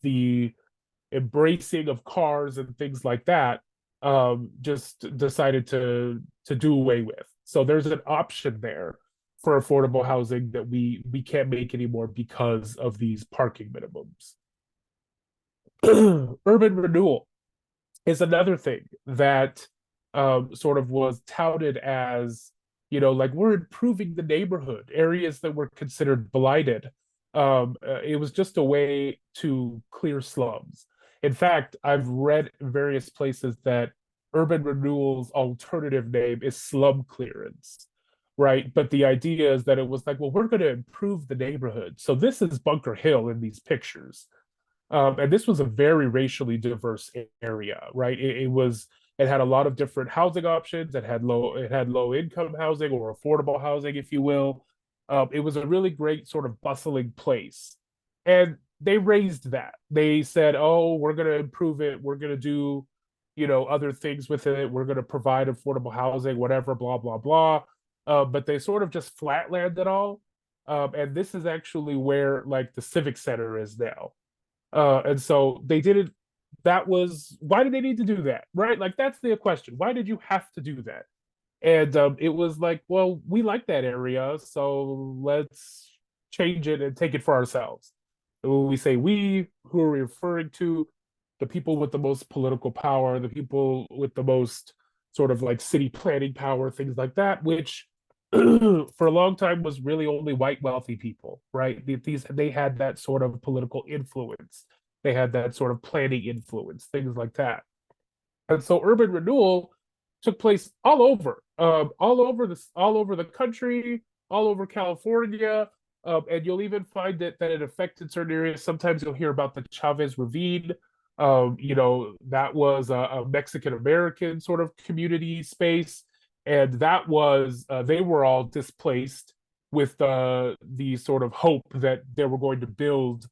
the embracing of cars and things like that just decided to do away with. So there's an option there for affordable housing that we can't make anymore because of these parking minimums. Urban renewal is another thing that sort of was touted as, like we're improving the neighborhood, areas that were considered blighted. It was just a way to clear slums. In fact, I've read in various places that urban renewal's alternative name is slum clearance, right? But the idea is that it was like, well, we're going to improve the neighborhood. So this is Bunker Hill in these pictures. And this was a very racially diverse area, right? It had a lot of different housing options. It had low income housing or affordable housing, if you will. It was a really great sort of bustling place, and they raised that. They said, "Oh, we're going to improve it. We're going to do, other things with it. We're going to provide affordable housing, whatever, blah blah blah." But they sort of just flatland it all. And this is actually where like the civic center is now. And so they did it. That was why did they need to do that, right? Like that's the question. Why did you have to do that? And it was like, well, we like that area, so let's change it and take it for ourselves. And when we say we, who are we referring to? The people with the most political power, the people with the most sort of like city planning power, things like that, which for a long time was really only white wealthy people, right? They had that sort of political influence. They had that sort of planning influence, things like that. And so urban renewal took place all over the country, all over California, and you'll even find that it affected certain areas. Sometimes you'll hear about the Chavez Ravine. That was a Mexican American sort of community space, and that was they were all displaced with the sort of hope that they were going to build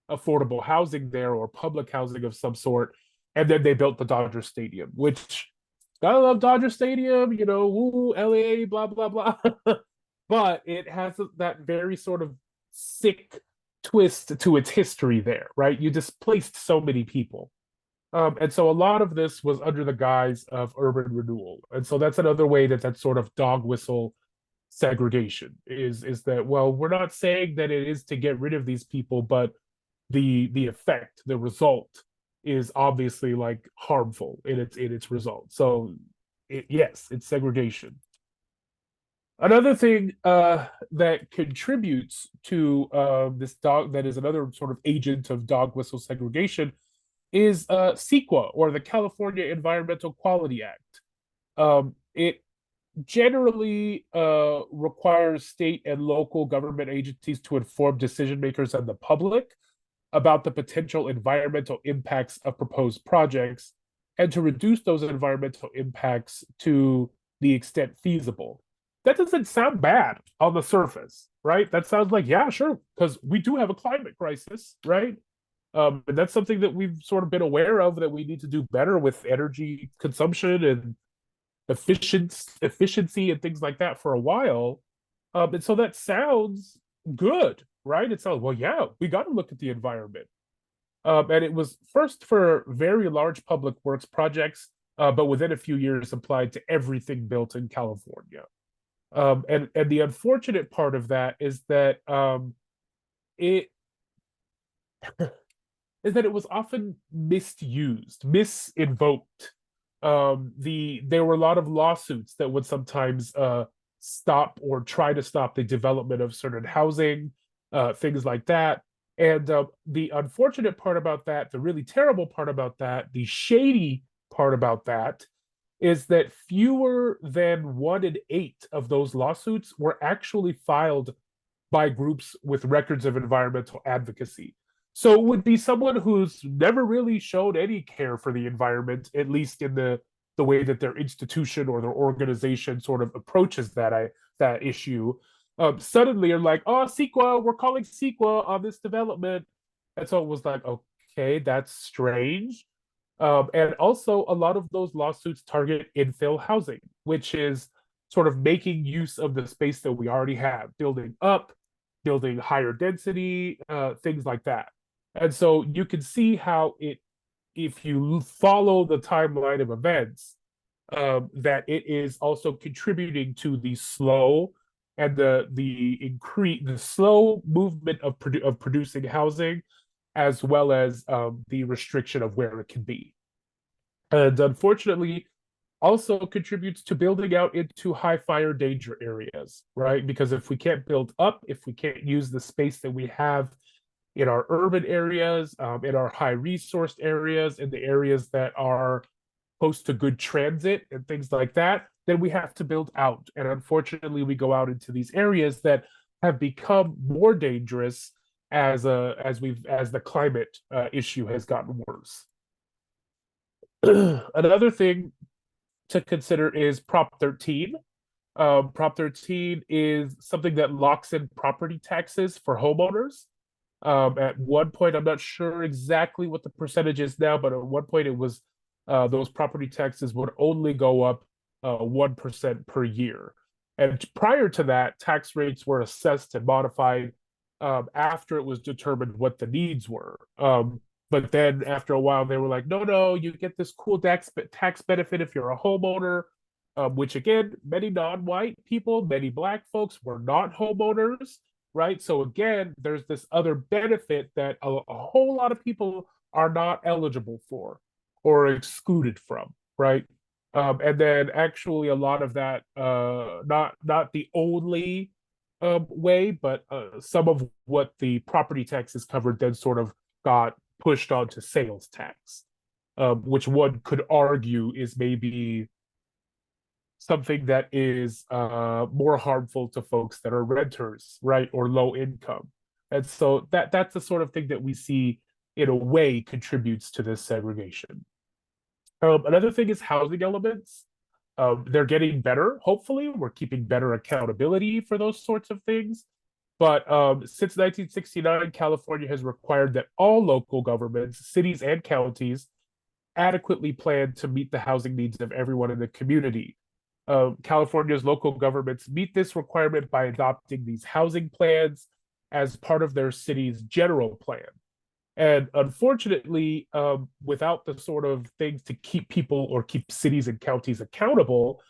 affordable housing there or public housing of some sort. And then they built the Dodger Stadium, which gotta love Dodger Stadium, woo, LA, blah, blah, blah. But it has that very sort of sick twist to its history there, right? You displaced so many people. And so a lot of this was under the guise of urban renewal. And so that's another way that sort of dog whistle segregation is that, well, we're not saying that it is to get rid of these people, but the effect, the result is obviously like harmful in its result. So yes, it's segregation. Another thing that contributes to this dog that is another sort of agent of dog whistle segregation is CEQA, or the California Environmental Quality Act. It generally requires state and local government agencies to inform decision makers and the public about the potential environmental impacts of proposed projects and to reduce those environmental impacts to the extent feasible. That doesn't sound bad on the surface, right? That sounds like, yeah, sure, because we do have a climate crisis, right? And that's something that we've sort of been aware of, that we need to do better with energy consumption and efficiency and things like that for a while. And so that sounds good, right? It sounds, well, yeah, we got to look at the environment. And it was first for very large public works projects, but within a few years applied to everything built in California. And the unfortunate part of that is that it it was often misused, misinvoked. There were a lot of lawsuits that would sometimes stop or try to stop the development of certain housing, things like that. And the unfortunate part about that, the really terrible part about that, the shady part about that, is that fewer than 1 in 8 of those lawsuits were actually filed by groups with records of environmental advocacy. So it would be someone who's never really shown any care for the environment, at least in the way that their institution or their organization sort of approaches that issue. Suddenly are like, oh, CEQA, we're calling CEQA on this development. And so it was like, okay, that's strange. And also a lot of those lawsuits target infill housing, which is sort of making use of the space that we already have, building up, building higher density, things like that. And so you can see how if you follow the timeline of events, that it is also contributing to the slow movement of producing housing, as well as the restriction of where it can be. And unfortunately, also contributes to building out into high fire danger areas, right? Because if we can't build up, if we can't use the space that we have in our urban areas, in our high resourced areas, in the areas that are close to good transit and things like that, then we have to build out. And unfortunately, we go out into these areas that have become more dangerous as the climate issue has gotten worse. Another thing to consider is Prop 13. Prop 13 is something that locks in property taxes for homeowners. At one point, I'm not sure exactly what the percentage is now, but at one point it was those property taxes would only go up 1% per year. And prior to that, tax rates were assessed and modified after it was determined what the needs were. But then after a while, they were like, no, you get this cool tax benefit if you're a homeowner, which again, many non-white people, many Black folks were not homeowners, right? So again, there's this other benefit that a whole lot of people are not eligible for or excluded from, right? And then actually a lot of that, not the only way, but some of what the property taxes covered then sort of got pushed onto sales tax, which one could argue is maybe something that is more harmful to folks that are renters, right, or low income. And so that's the sort of thing that we see in a way contributes to this segregation. Another thing is housing elements. They're getting better, hopefully. We're keeping better accountability for those sorts of things. But since 1969, California has required that all local governments, cities and counties, adequately plan to meet the housing needs of everyone in the community. California's local governments meet this requirement by adopting these housing plans as part of their city's general plan. And unfortunately, without the sort of things to keep people or keep cities and counties accountable,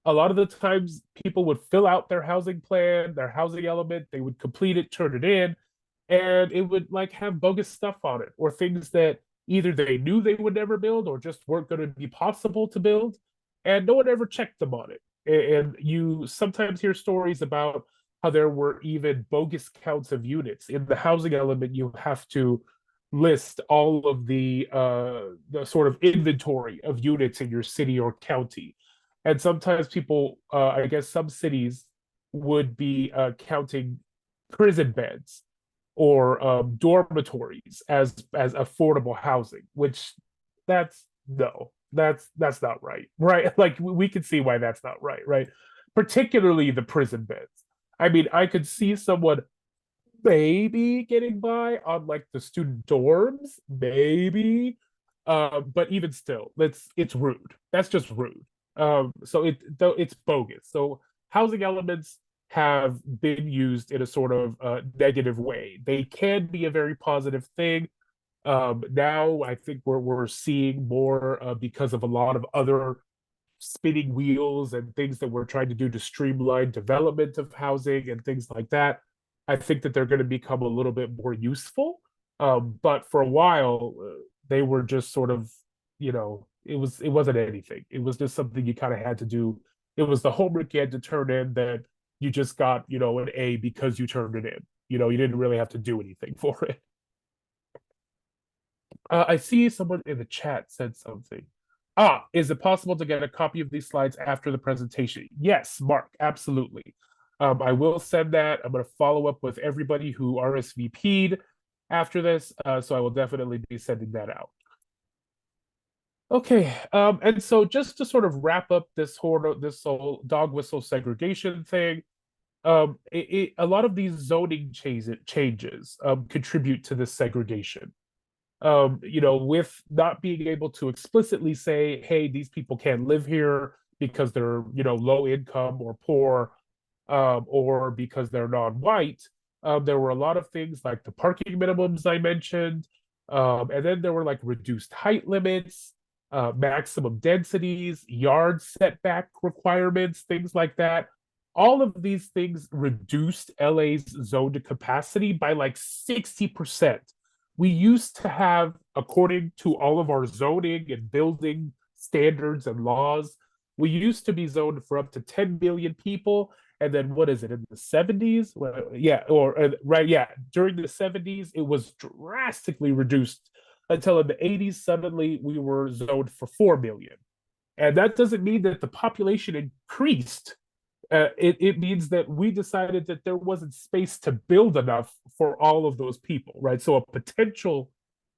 a lot of the times people would fill out their housing plan, their housing element, they would complete it, turn it in, and it would like have bogus stuff on it or things that either they knew they would never build or just weren't going to be possible to build, and no one ever checked them on it. And you sometimes hear stories about how there were even bogus counts of units. In the housing element, you have to list all of the sort of inventory of units in your city or county. And sometimes people, I guess some cities would be counting prison beds or dormitories as affordable housing, which that's no, that's not right, right? Like we can see why that's not right, right? Particularly the prison beds. I mean, I could see someone maybe getting by on like the student dorms, maybe. But even still, it's rude. That's just rude. So it's bogus. So housing elements have been used in a sort of negative way. They can be a very positive thing. Now I think we're seeing more because of a lot of other spinning wheels and things that we're trying to do to streamline development of housing and things like that. I think that they're going to become a little bit more useful. But for a while, they were just sort of, it wasn't anything. It was just something you kind of had to do. It was the homework you had to turn in that you just got, an A because you turned it in. You didn't really have to do anything for it. I see someone in the chat said something. Is it possible to get a copy of these slides after the presentation? Yes, Mark, absolutely. I will send that. I'm going to follow up with everybody who RSVP'd after this, so I will definitely be sending that out. Okay, and so just to sort of wrap up this whole dog whistle segregation thing, a lot of these zoning changes contribute to this segregation. With not being able to explicitly say, hey, these people can't live here because they're, low income or poor, or because they're non-white. There were a lot of things like the parking minimums I mentioned, and then there were like reduced height limits. maximum densities, yard setback requirements, things like that. All of these things reduced LA's zoned capacity by like 60%. We used to have, according to all of our zoning and building standards and laws, we used to be zoned for up to 10 million people. And then what is it in the 70s? Well, yeah, or right, yeah, during the 70s, it was drastically reduced until in the 80s, suddenly we were zoned for 4 million. And that doesn't mean that the population increased. It means that we decided that there wasn't space to build enough for all of those people, right? So a potential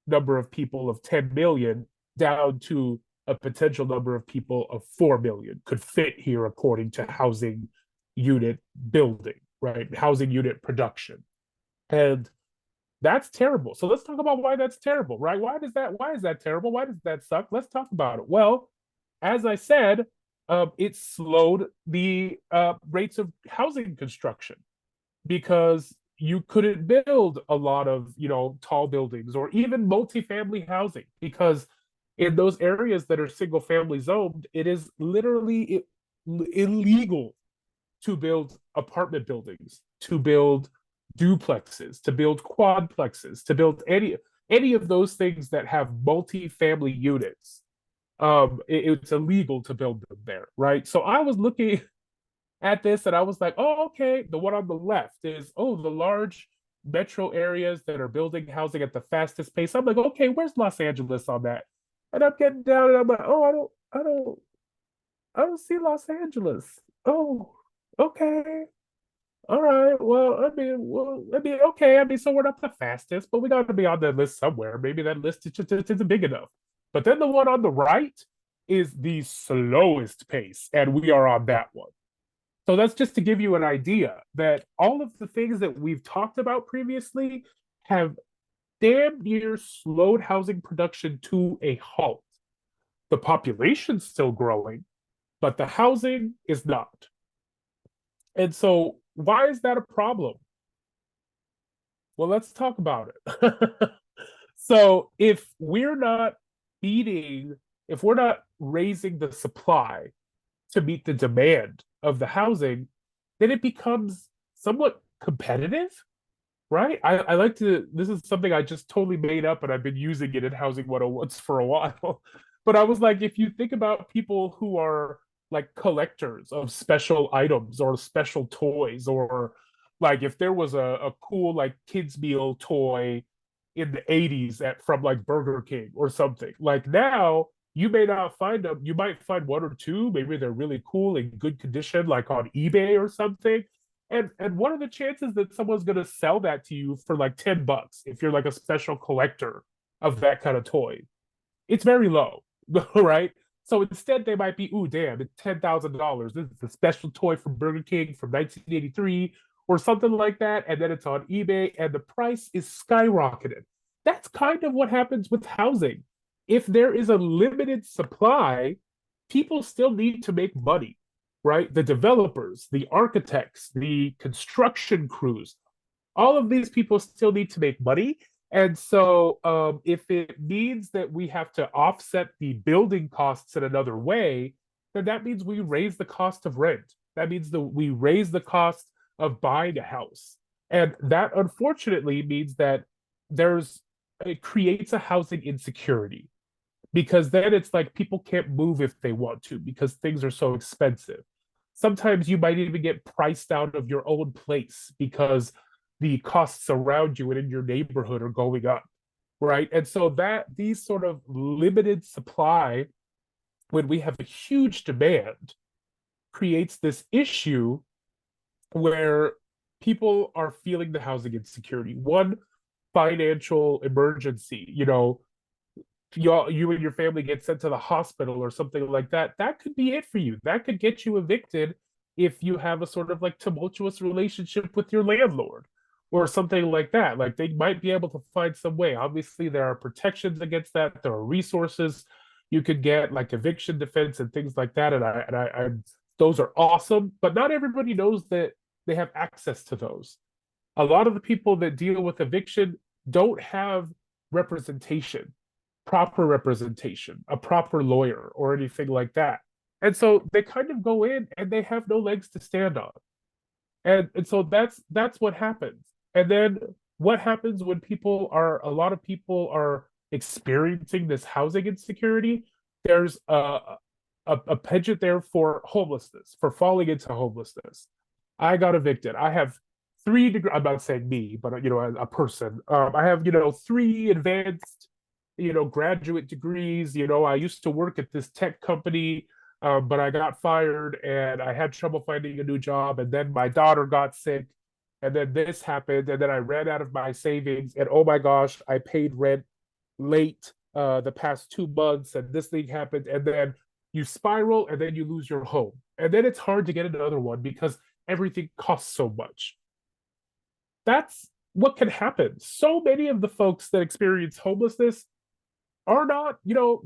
number of people of 10 million down to a potential number of people of 4 million could fit here according to housing unit building, right? Housing unit production. And that's terrible. So let's talk about why that's terrible, right? Why is that terrible? Why does that suck? Let's talk about it. Well, as I said, it slowed the rates of housing construction because you couldn't build a lot of, tall buildings or even multifamily housing because in those areas that are single family zoned, it is literally illegal to build apartment buildings, to build duplexes, to build quadplexes, to build any of those things that have multi-family units. It's illegal to build them there, right? So I was looking at this and I was like, oh, okay. The one on the left is, oh, the large metro areas that are building housing at the fastest pace. I'm like, okay, where's Los Angeles on that? And I'm getting down and I'm like, oh, I don't see Los Angeles. Oh, okay. All right. Well, okay. I mean, so we're not the fastest, but we got to be on the list somewhere. Maybe that list isn't big enough. But then the one on the right is the slowest pace, and we are on that one. So that's just to give you an idea that all of the things that we've talked about previously have damn near slowed housing production to a halt. The population's still growing, but the housing is not. And so, why is that a problem? Well, let's talk about it. So, if we're not raising the supply to meet the demand of the housing, then it becomes somewhat competitive, right? I like to, this is something I just totally made up and I've been using it in Housing 101s for a while. But I was like, if you think about people who are like collectors of special items or special toys, or like if there was a cool like kids meal toy in the 80s from like Burger King or something, like now you may not find them. You might find one or two, maybe they're really cool in good condition, like on eBay or something. And what are the chances that someone's gonna sell that to you for like $10 if you're like a special collector of that kind of toy? It's very low, right? So instead, they might be, ooh, damn, it's $10,000. This is a special toy from Burger King from 1983 or something like that. And then it's on eBay and the price is skyrocketed. That's kind of what happens with housing. If there is a limited supply, people still need to make money, right? The developers, the architects, the construction crews, all of these people still need to make money. And so, if it means that we have to offset the building costs in another way, then that means we raise the cost of rent. That means that we raise the cost of buying a house. And that unfortunately means that it creates a housing insecurity because then it's like people can't move if they want to because things are so expensive. Sometimes you might even get priced out of your own place because the costs around you and in your neighborhood are going up, right? And so that these sort of limited supply, when we have a huge demand, creates this issue where people are feeling the housing insecurity. One, financial emergency, you and your family get sent to the hospital or something like that, that could be it for you. That could get you evicted if you have a sort of like tumultuous relationship with your landlord or something like that. Like they might be able to find some way. Obviously, there are protections against that. There are resources you could get, like eviction defense and things like that. And those are awesome. But not everybody knows that they have access to those. A lot of the people that deal with eviction don't have representation. proper representation, a proper lawyer, or anything like that. And so they kind of go in and they have no legs to stand on. And so that's what happens. And then what happens when a lot of people are experiencing this housing insecurity? There's a penchant there for homelessness, for falling into homelessness. I got evicted. I have three degrees. I'm not saying me, but a person. I have three advanced, graduate degrees. I used to work at this tech company, but I got fired and I had trouble finding a new job. And then my daughter got sick, and then this happened, and then I ran out of my savings. And oh my gosh, I paid rent late the past 2 months, and this thing happened, and then you spiral, and then you lose your home, and then it's hard to get another one because everything costs so much. That's what can happen. So many of the folks that experience homelessness are not,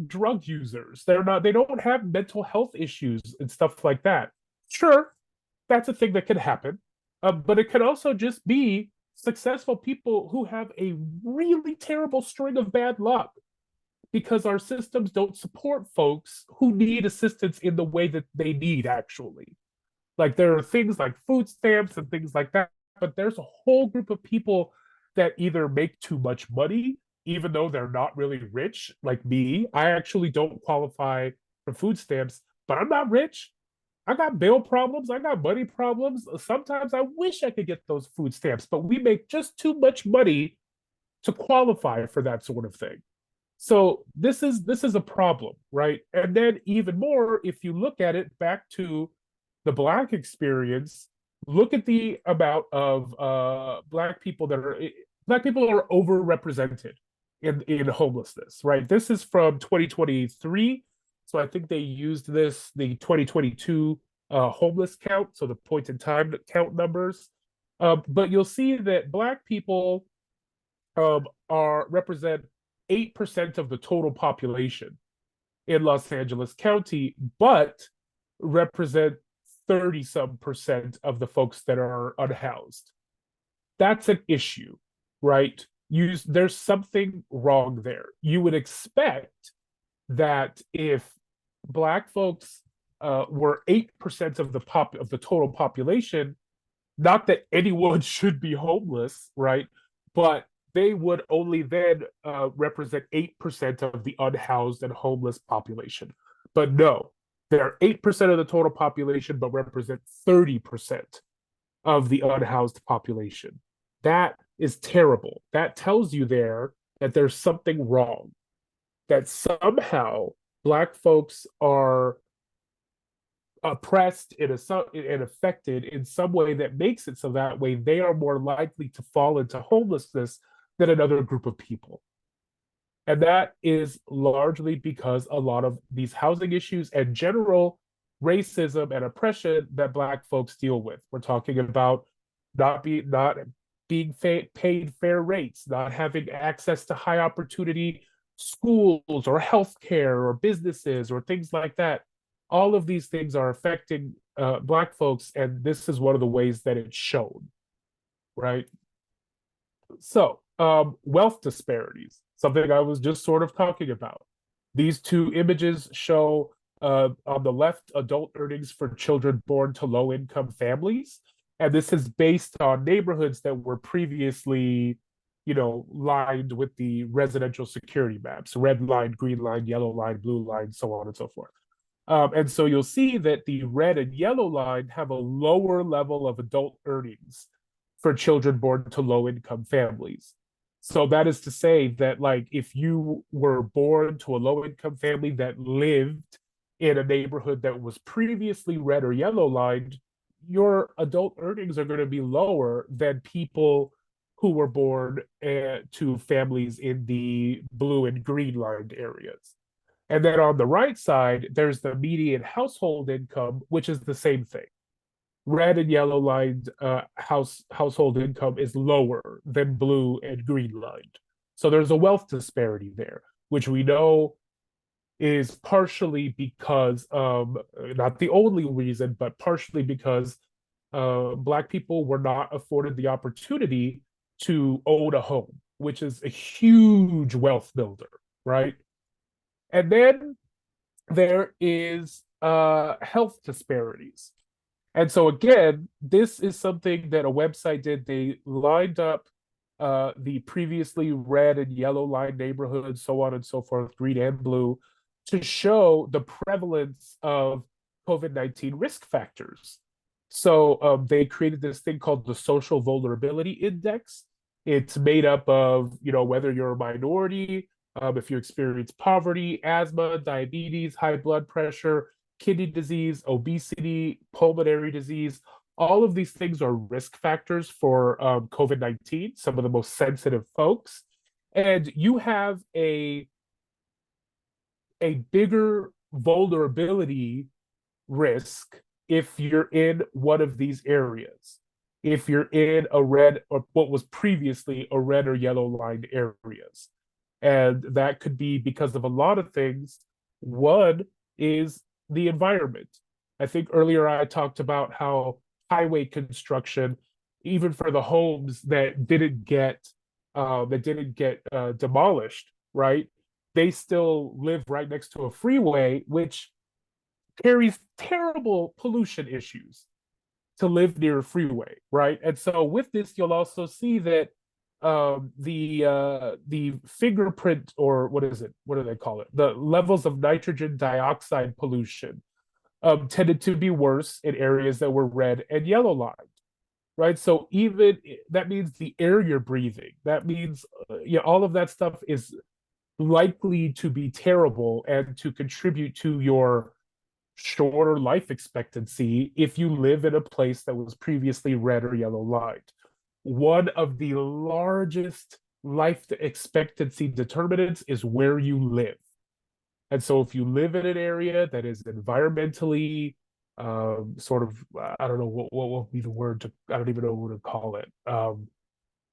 drug users. They don't have mental health issues and stuff like that. Sure, that's a thing that can happen. But it can also just be successful people who have a really terrible string of bad luck because our systems don't support folks who need assistance in the way that they need, actually. Like there are things like food stamps and things like that, but there's a whole group of people that either make too much money, even though they're not really rich, like me. I actually don't qualify for food stamps, but I'm not rich. I got bill problems. I got money problems. Sometimes I wish I could get those food stamps, but we make just too much money to qualify for that sort of thing. So this is a problem, right? And then even more, if you look at it back to the Black experience, look at the amount of Black people are overrepresented in homelessness, right? This is from 2023. So I think they used the 2022 homeless count, so the point in time count numbers. But you'll see that Black people represent 8% of the total population in Los Angeles County, but represent 30-some% of the folks that are unhoused. That's an issue, right? There's something wrong there. You would expect that if Black folks were 8% of the total population, not that anyone should be homeless, right? But they would only then represent 8% of the unhoused and homeless population. But no, they're 8% of the total population, but represent 30% of the unhoused population. That is terrible. That tells you there that there's something wrong, that somehow Black folks are oppressed and affected in some way that makes it so that way they are more likely to fall into homelessness than another group of people. And that is largely because a lot of these housing issues and general racism and oppression that Black folks deal with. We're talking about not being paid fair rates, not having access to high opportunity schools or healthcare or businesses or things like that. All of these things are affecting Black folks, and this is one of the ways that it's shown, right? So, wealth disparities, something I was just sort of talking about. These two images show on the left adult earnings for children born to low-income families, and this is based on neighborhoods that were previously, lined with the residential security maps: red line, green line, yellow line, blue line, so on and so forth. And so you'll see that the red and yellow line have a lower level of adult earnings for children born to low-income families. So that is to say that, like, if you were born to a low-income family that lived in a neighborhood that was previously red or yellow lined, your adult earnings are going to be lower than people who were born to families in the blue and green lined areas. And then on the right side, there's the median household income, which is the same thing. Red and yellow lined household income is lower than blue and green lined. So there's a wealth disparity there, which we know is partially because, not the only reason, but partially because Black people were not afforded the opportunity to own a home, which is a huge wealth builder, right? And then there is health disparities. And so again, this is something that a website did. They lined up the previously red and yellow line neighborhoods, so on and so forth, green and blue, to show the prevalence of COVID-19 risk factors. So they created this thing called the Social Vulnerability Index. It's made up of, whether you're a minority, if you experience poverty, asthma, diabetes, high blood pressure, kidney disease, obesity, pulmonary disease. All of these things are risk factors for COVID-19, some of the most sensitive folks. And you have a bigger vulnerability risk if you're in one of these areas. If you're in a red or what was previously a red or yellow lined areas. And that could be because of a lot of things. One is the environment. I think earlier I talked about how highway construction, even for the homes that didn't get demolished, right? They still live right next to a freeway, which carries terrible pollution issues to live near a freeway, right? And so with this, you'll also see that the fingerprint, or what is it? What do they call it? The levels of nitrogen dioxide pollution tended to be worse in areas that were red and yellow lined, right? So even that means the air you're breathing, that means all of that stuff is likely to be terrible and to contribute to your shorter life expectancy if you live in a place that was previously red or yellow lined. One of the largest life expectancy determinants is where you live. And so if you live in an area that is environmentally sort of, I don't know what will be the word to, I don't even know what to call it.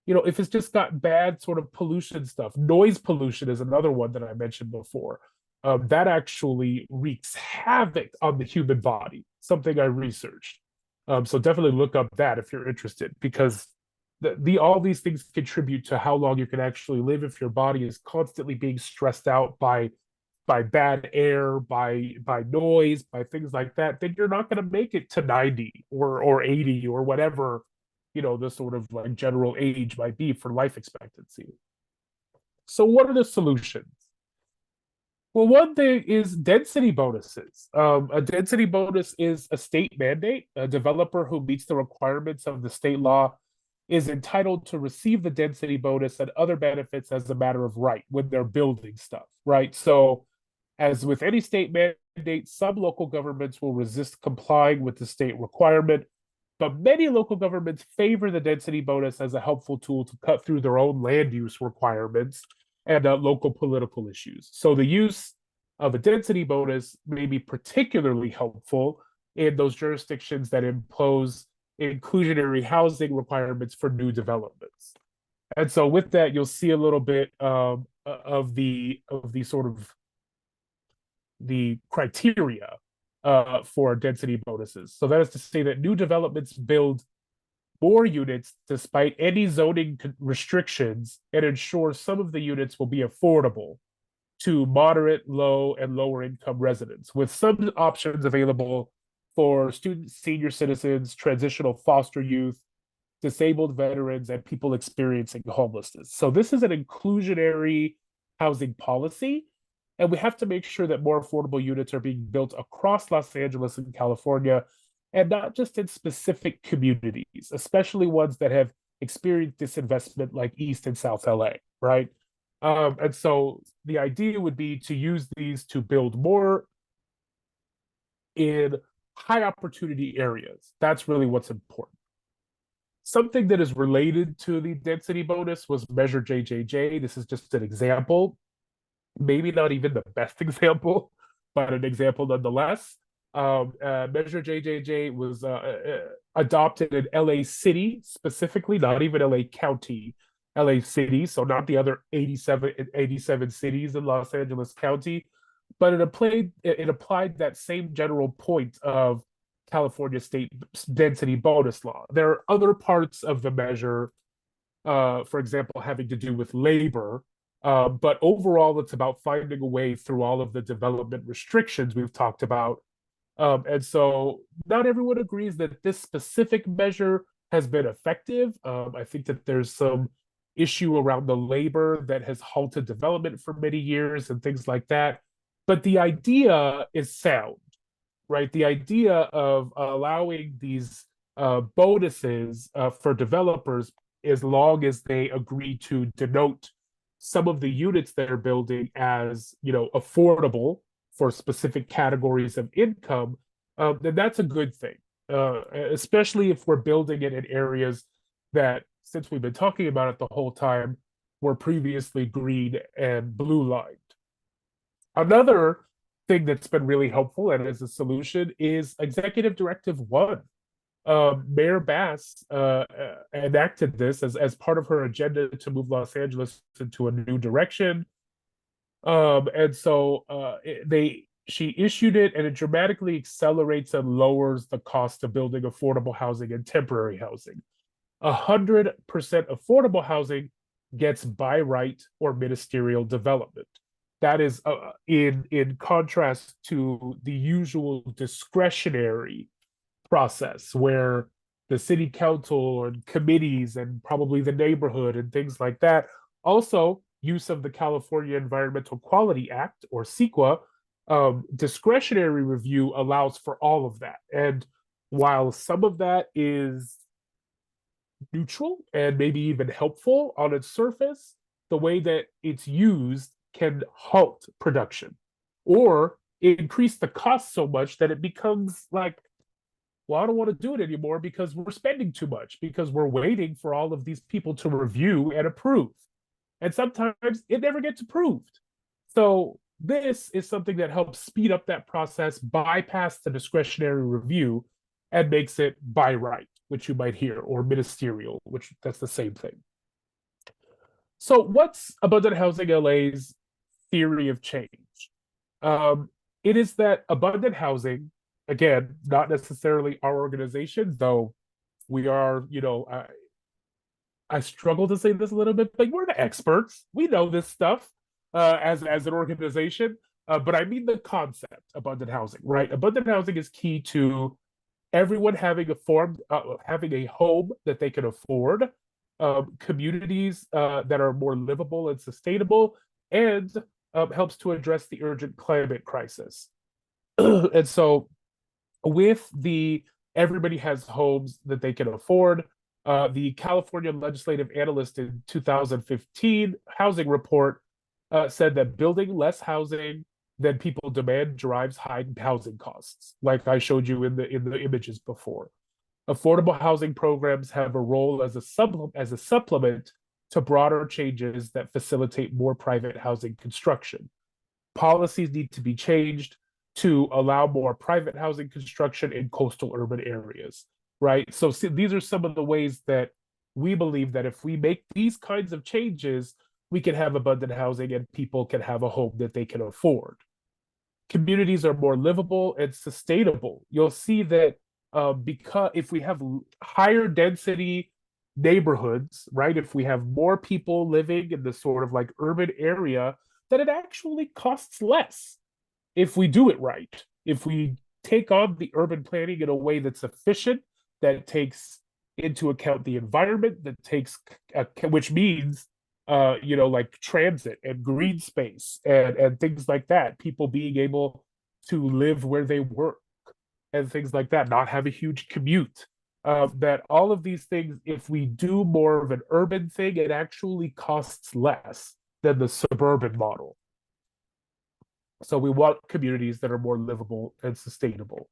If it's just got bad sort of pollution stuff, noise pollution is another one that I mentioned before. That actually wreaks havoc on the human body, something I researched. So definitely look up that if you're interested, because all these things contribute to how long you can actually live. If your body is constantly being stressed out by bad air, by noise, by things like that, then you're not going to make it to 90 or 80 or whatever, the sort of like general age might be for life expectancy. So what are the solutions? Well, one thing is density bonuses. A density bonus is a state mandate. A developer who meets the requirements of the state law is entitled to receive the density bonus and other benefits as a matter of right when they're building stuff, right? So as with any state mandate, some local governments will resist complying with the state requirement, but many local governments favor the density bonus as a helpful tool to cut through their own land use requirements and local political issues. So the use of a density bonus may be particularly helpful in those jurisdictions that impose inclusionary housing requirements for new developments. And so with that, you'll see a little bit of the sort of the criteria for density bonuses. So that is to say that new developments build more units despite any zoning restrictions and ensure some of the units will be affordable to moderate, low, and lower income residents, with some options available for students, senior citizens, transitional foster youth, disabled veterans, and people experiencing homelessness. So this is an inclusionary housing policy, and we have to make sure that more affordable units are being built across Los Angeles and California, and not just in specific communities, especially ones that have experienced disinvestment like East and South LA, right? And so the idea would be to use these to build more in high opportunity areas. That's really what's important. Something that is related to the density bonus was Measure JJJ. This is just an example, maybe not even the best example, but an example nonetheless. Measure JJJ was adopted in LA City specifically, not even LA County, LA City, so not the other 87 cities in Los Angeles County, but it applied that same general point of California state density bonus law. There are other parts of the measure, for example, having to do with labor, But overall, it's about finding a way through all of the development restrictions we've talked about. And so not everyone agrees that this specific measure has been effective. I think that there's some issue around the labor that has halted development for many years and things like that. But the idea is sound, right? The idea of allowing these bonuses for developers, as long as they agree to denote some of the units they're building as, affordable for specific categories of income, then that's a good thing. Especially if we're building it in areas that, since we've been talking about it the whole time, were previously green and blue lined. Another thing that's been really helpful and as a solution is Executive Directive 1. Mayor Bass enacted this as part of her agenda to move Los Angeles into a new direction. And so she issued it, and it dramatically accelerates and lowers the cost of building affordable housing and temporary housing. 100% affordable housing gets by right or ministerial development. That is in contrast to the usual discretionary process where the city council and committees and probably the neighborhood and things like that. Also, use of the California Environmental Quality Act, or CEQA, discretionary review allows for all of that. And while some of that is neutral and maybe even helpful on its surface, the way that it's used can halt production or increase the cost so much that it becomes like, well, I don't want to do it anymore because we're spending too much, because we're waiting for all of these people to review and approve. And sometimes it never gets approved. So this is something that helps speed up that process, bypass the discretionary review, and makes it by right, which you might hear, or ministerial, which that's the same thing. So what's Abundant Housing LA's theory of change? It is that abundant housing, again, not necessarily our organization, though we are, I struggle to say this a little bit, but we're the experts. We know this stuff as an organization. But I mean the concept, abundant housing, right? Abundant housing is key to everyone having having a home that they can afford, communities that are more livable and sustainable, and helps to address the urgent climate crisis. And so with the everybody has homes that they can afford, the California Legislative Analyst in 2015 housing report said that building less housing than people demand drives high housing costs, like I showed you in the images before. Affordable housing programs have a role as a supplement to broader changes that facilitate more private housing construction. Policies need to be changed to allow more private housing construction in coastal urban areas, right? So these are some of the ways that we believe that if we make these kinds of changes, we can have abundant housing and people can have a home that they can afford. Communities are more livable and sustainable. You'll see that because if we have higher density neighborhoods, right, if we have more people living in the sort of like urban area, then it actually costs less if we do it right. If we take on the urban planning in a way that's efficient, that takes into account the environment, that takes which means like transit and green space and things like that, people being able to live where they work and things like that, not have a huge commute. That all of these things, if we do more of an urban thing, it actually costs less than the suburban model. So we want communities that are more livable and sustainable.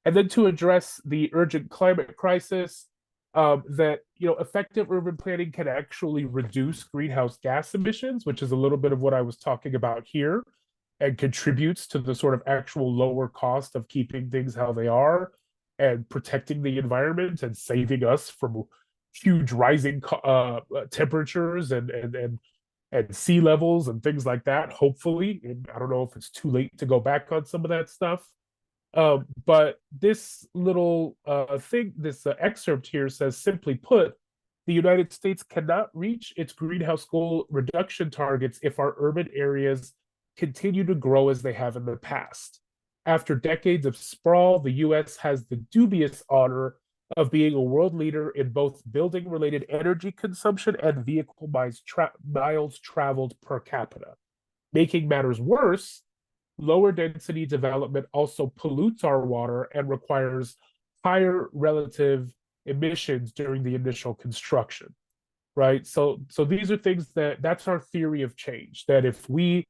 And then to address the urgent climate crisis, that effective urban planning can actually reduce greenhouse gas emissions, which is a little bit of what I was talking about here, and contributes to the sort of actual lower cost of keeping things how they are and protecting the environment and saving us from huge rising temperatures and sea levels and things like that, hopefully. And I don't know if it's too late to go back on some of that stuff. But this little thing, this excerpt here says, simply put, The United States cannot reach its greenhouse goal reduction targets if our urban areas continue to grow as they have in the past. After decades of sprawl, the US has the dubious honor of being a world leader in both building related energy consumption and vehicle miles traveled per capita. Making matters worse, lower density development also pollutes our water and requires higher relative emissions during the initial construction, right? So these are things that's our theory of change, that if we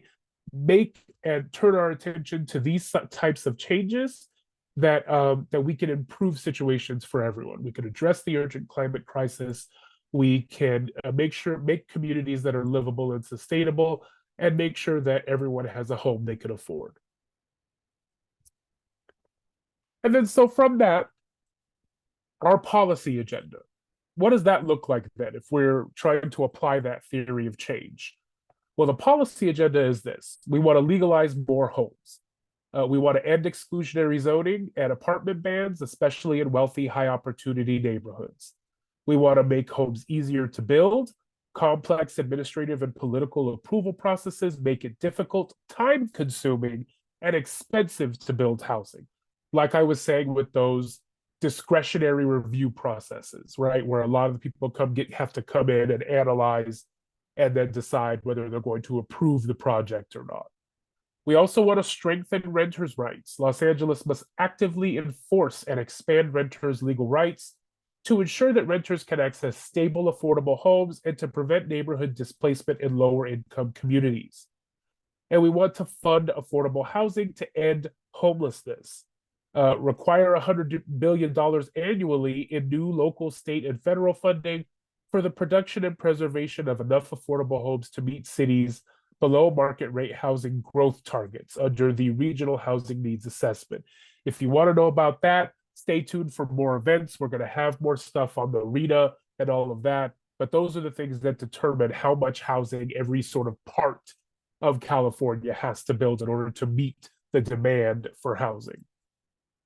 make and turn our attention to these types of changes, that we can improve situations for everyone. We can address the urgent climate crisis. We can make communities that are livable and sustainable, and make sure that everyone has a home they can afford. And then so from that, our policy agenda. What does that look like then if we're trying to apply that theory of change? Well, the policy agenda is this. We want to legalize more homes. We want to end exclusionary zoning and apartment bans, especially in wealthy, high opportunity neighborhoods. We want to make homes easier to build. Complex administrative and political approval processes make it difficult, time consuming, and expensive to build housing. Like I was saying with those discretionary review processes, right? Where a lot of the people have to come in and analyze and then decide whether they're going to approve the project or not. We also want to strengthen renters' rights. Los Angeles must actively enforce and expand renters' legal rights to ensure that renters can access stable, affordable homes and to prevent neighborhood displacement in lower income communities. And we want to fund affordable housing to end homelessness, require $100 billion annually in new local, state, and federal funding for the production and preservation of enough affordable homes to meet cities' below market rate housing growth targets under the Regional Housing Needs Assessment. If you want to know about that, stay tuned for more events. We're going to have more stuff on the RETA and all of that. But those are the things that determine how much housing every sort of part of California has to build in order to meet the demand for housing.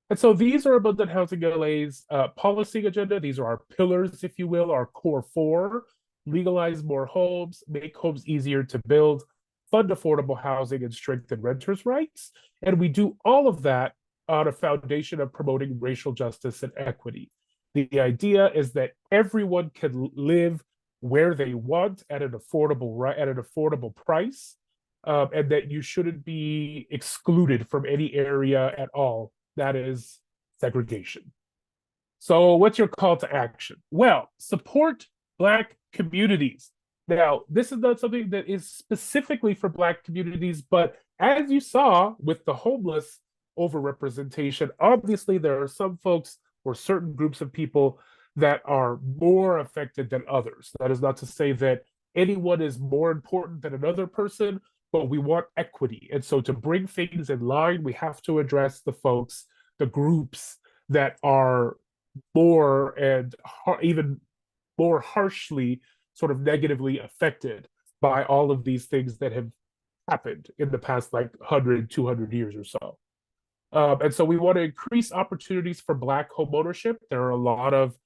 And so these are Abundant Housing LA's policy agenda. These are our pillars, if you will, our core four: legalize more homes, make homes easier to build, fund affordable housing, and strengthen renters' rights. And we do all of that on a foundation of promoting racial justice and equity. The idea is that everyone can live where they want at an affordable price, and that you shouldn't be excluded from any area at all. That is segregation. So what's your call to action? Well, support Black communities. Now, this is not something that is specifically for Black communities, but as you saw with the homeless overrepresentation, obviously there are some folks or certain groups of people that are more affected than others. That is not to say that anyone is more important than another person, but we want equity. And so to bring things in line, we have to address the groups that are more and even more harshly sort of negatively affected by all of these things that have happened in the past like 100, 200 years or so. And so we want to increase opportunities for Black homeownership. There are a lot of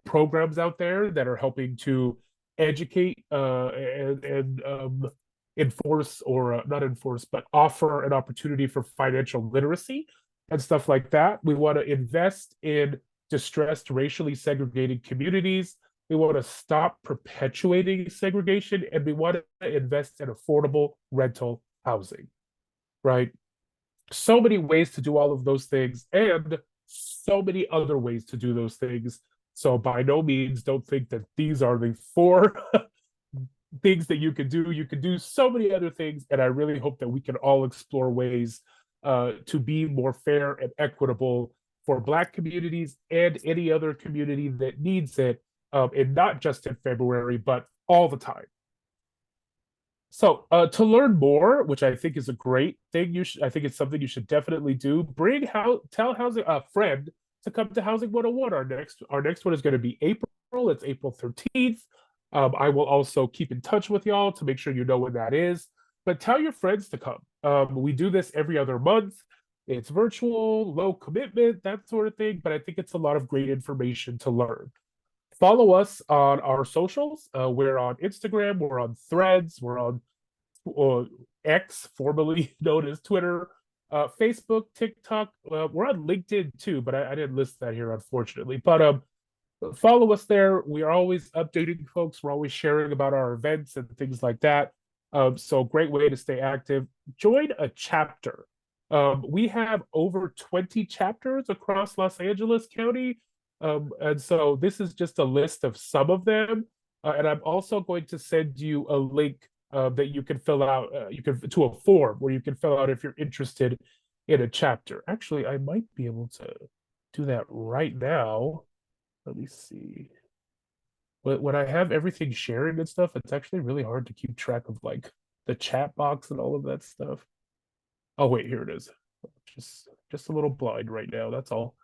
programs out there that are helping to educate and enforce, or not enforce, but offer an opportunity for financial literacy and stuff like that. We want to invest in distressed, racially segregated communities. We want to stop perpetuating segregation, and we want to invest in affordable rental housing, right? So many ways to do all of those things, and so many other ways to do those things. So by no means don't think that these are the four things that you can do. You can do so many other things, and I really hope that we can all explore ways to be more fair and equitable for Black communities and any other community that needs it, and not just in February, but all the time. So to learn more, which I think is a great thing, I think it's something you should definitely do. Tell a friend to come to Housing 101. Our next one is going to be April. It's April 13th. I will also keep in touch with y'all to make sure you know when that is. But tell your friends to come. We do this every other month. It's virtual, low commitment, that sort of thing. But I think it's a lot of great information to learn. Follow us on our socials. We're on Instagram, we're on Threads, we're on uh, X, formerly known as Twitter, Facebook, TikTok. We're on LinkedIn too, but I didn't list that here, unfortunately. But follow us there. We are always updating folks. We're always sharing about our events and things like that. So great way to stay active. Join a chapter. We have over 20 chapters across Los Angeles County. And so this is just a list of some of them. And I'm also going to send you a link that you can fill out. You can to a form where you can fill out if you're interested in a chapter. Actually, I might be able to do that right now. Let me see. When I have everything sharing and stuff, it's actually really hard to keep track of like the chat box and all of that stuff. Oh wait, here it is. Just a little blind right now. That's all.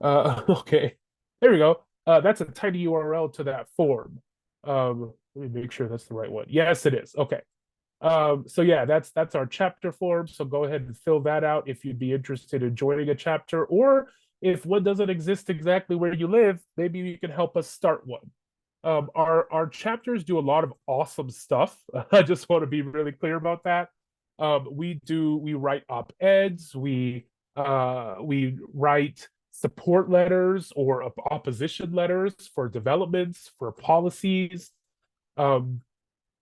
Okay, there we go. That's a tiny URL to that form. Let me make sure that's the right one. Yes, it is. Okay. So yeah, that's our chapter form. So go ahead and fill that out if you'd be interested in joining a chapter, or if one doesn't exist exactly where you live, maybe you can help us start one. Our chapters do a lot of awesome stuff. I just want to be really clear about that. We write op-eds, we write support letters or opposition letters for developments, for policies. Um,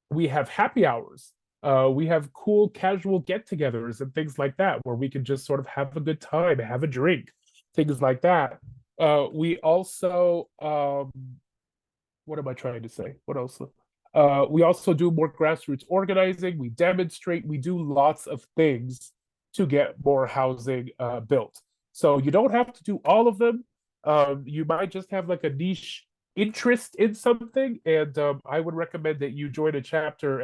we have happy hours. We have cool casual get-togethers and things like that where we can just sort of have a good time, have a drink, things like that. We also what am I trying to say? What else? We also do more grassroots organizing. We demonstrate. We do lots of things to get more housing built. So you don't have to do all of them. You might just have like a niche interest in something, and I would recommend that you join a chapter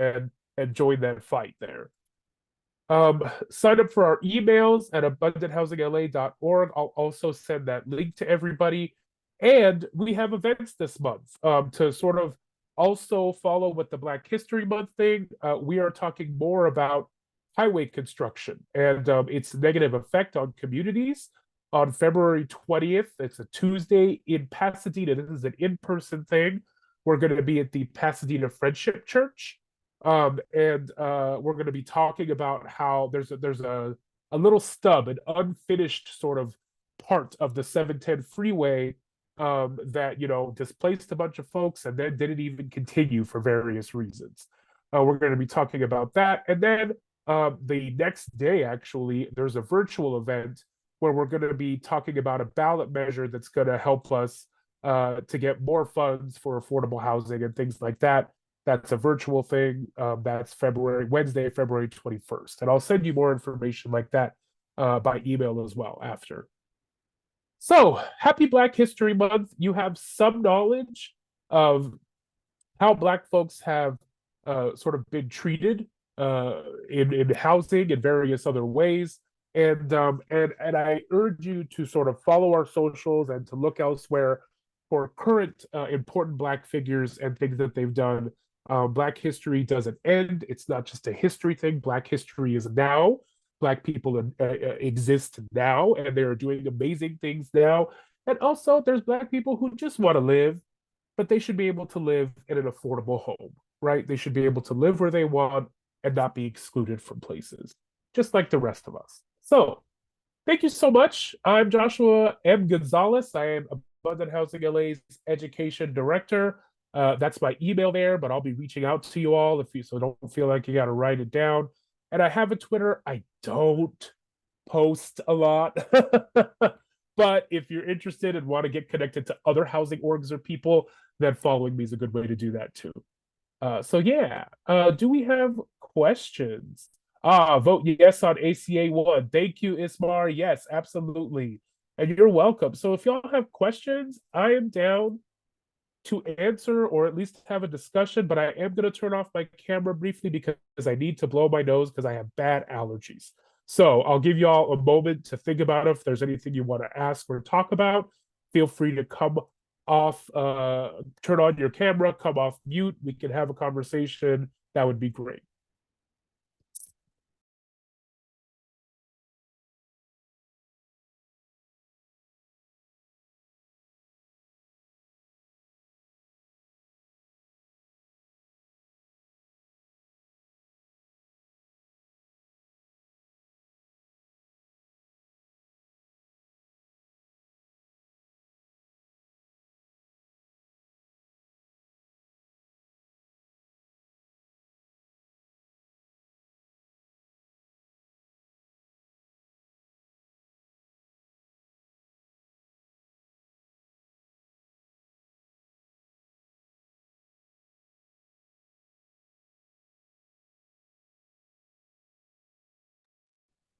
and join that fight there. Sign up for our emails at abundanthousingle.org. I'll also send that link to everybody. And we have events this month to sort of also follow with the Black History Month thing. We are talking more about highway construction and its negative effect on communities. On February 20th, it's a Tuesday in Pasadena. This is an in-person thing. We're going to be at the Pasadena Friendship Church. And we're going to be talking about how there's a little stub, an unfinished sort of part of the 710 freeway that displaced a bunch of folks and then didn't even continue for various reasons. We're going to be talking about that, and then the next day, actually, there's a virtual event where we're going to be talking about a ballot measure that's going to help us to get more funds for affordable housing and things like that. That's a virtual thing. That's Wednesday, February 21st. And I'll send you more information like that by email as well after. So, happy Black History Month. You have some knowledge of how Black folks have sort of been treated in housing and various other ways. And I urge you to sort of follow our socials and to look elsewhere for current important Black figures and things that they've done. Black history doesn't end. It's not just a history thing. Black history is now. Black people exist now, and they are doing amazing things now. And also, there's Black people who just want to live, but they should be able to live in an affordable home, right? They should be able to live where they want and not be excluded from places, just like the rest of us. So, thank you so much. I'm Joshua M. Gonzales. I am Abundant Housing LA's Education Director. That's my email there, but I'll be reaching out to you all so don't feel like you got to write it down. And I have a Twitter. I don't post a lot, but if you're interested and want to get connected to other housing orgs or people, then following me is a good way to do that too. So yeah, do we have questions? Vote yes on ACA 1. Thank you, Ismar. Yes, absolutely. And you're welcome. So if y'all have questions, I am down to answer or at least have a discussion, but I am going to turn off my camera briefly because I need to blow my nose because I have bad allergies. So I'll give y'all a moment to think about if there's anything you want to ask or talk about. Feel free to come off, turn on your camera, come off mute. We can have a conversation. That would be great.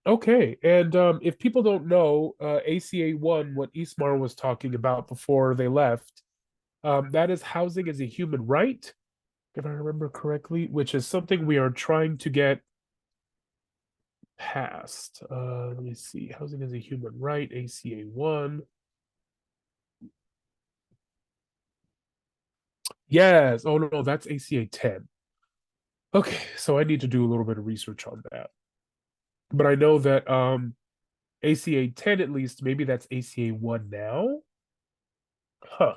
Okay, and if people don't know, ACA1, what Ismar was talking about before they left, that is housing as a human right, if I remember correctly, which is something we are trying to get passed. Let me see, housing as a human right, ACA1. Yes. Oh no, that's ACA10. Okay, so I need to do a little bit of research on that. But I know that ACA10 at least, maybe that's ACA1 now. Huh.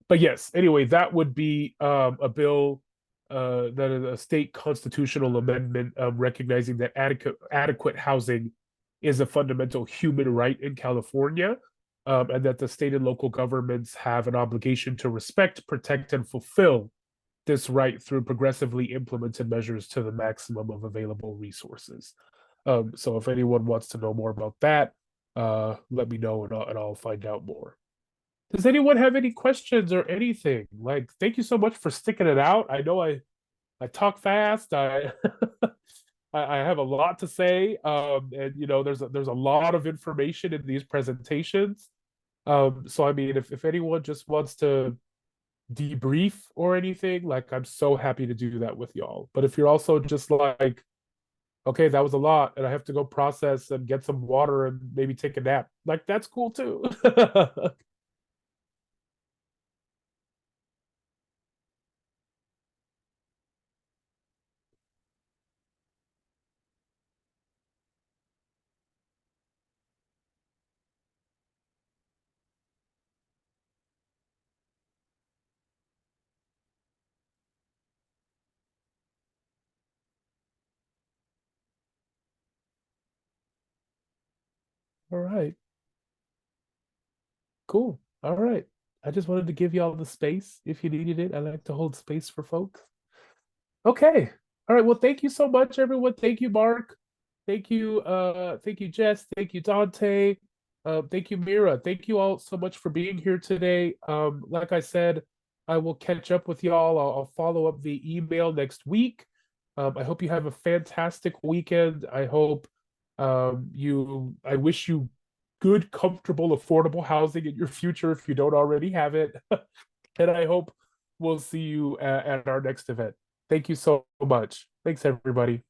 But yes, anyway, that would be a bill that is a state constitutional amendment recognizing that adequate housing is a fundamental human right in California, and that the state and local governments have an obligation to respect, protect, and fulfill this right through progressively implemented measures to the maximum of available resources. So if anyone wants to know more about that, let me know and I'll find out more. Does anyone have any questions or anything? Like, thank you so much for sticking it out. I know I talk fast. I I have a lot to say. And there's a lot of information in these presentations. So I mean, if anyone just wants to debrief or anything, like I'm so happy to do that with y'all. But if you're also just like, okay, that was a lot, and I have to go process and get some water and maybe take a nap, like that's cool too. All right. Cool. All right. I just wanted to give y'all the space if you needed it. I like to hold space for folks. Okay. All right. Well, thank you so much, everyone. Thank you, Mark. Thank you, Jess. Thank you, Dante. Thank you, Mira. Thank you all so much for being here today. Like I said, I will catch up with y'all. I'll follow up via email next week. I hope you have a fantastic weekend. I wish you good, comfortable, affordable housing in your future if you don't already have it. And I hope we'll see you at our next event. Thank you so much. Thanks, everybody.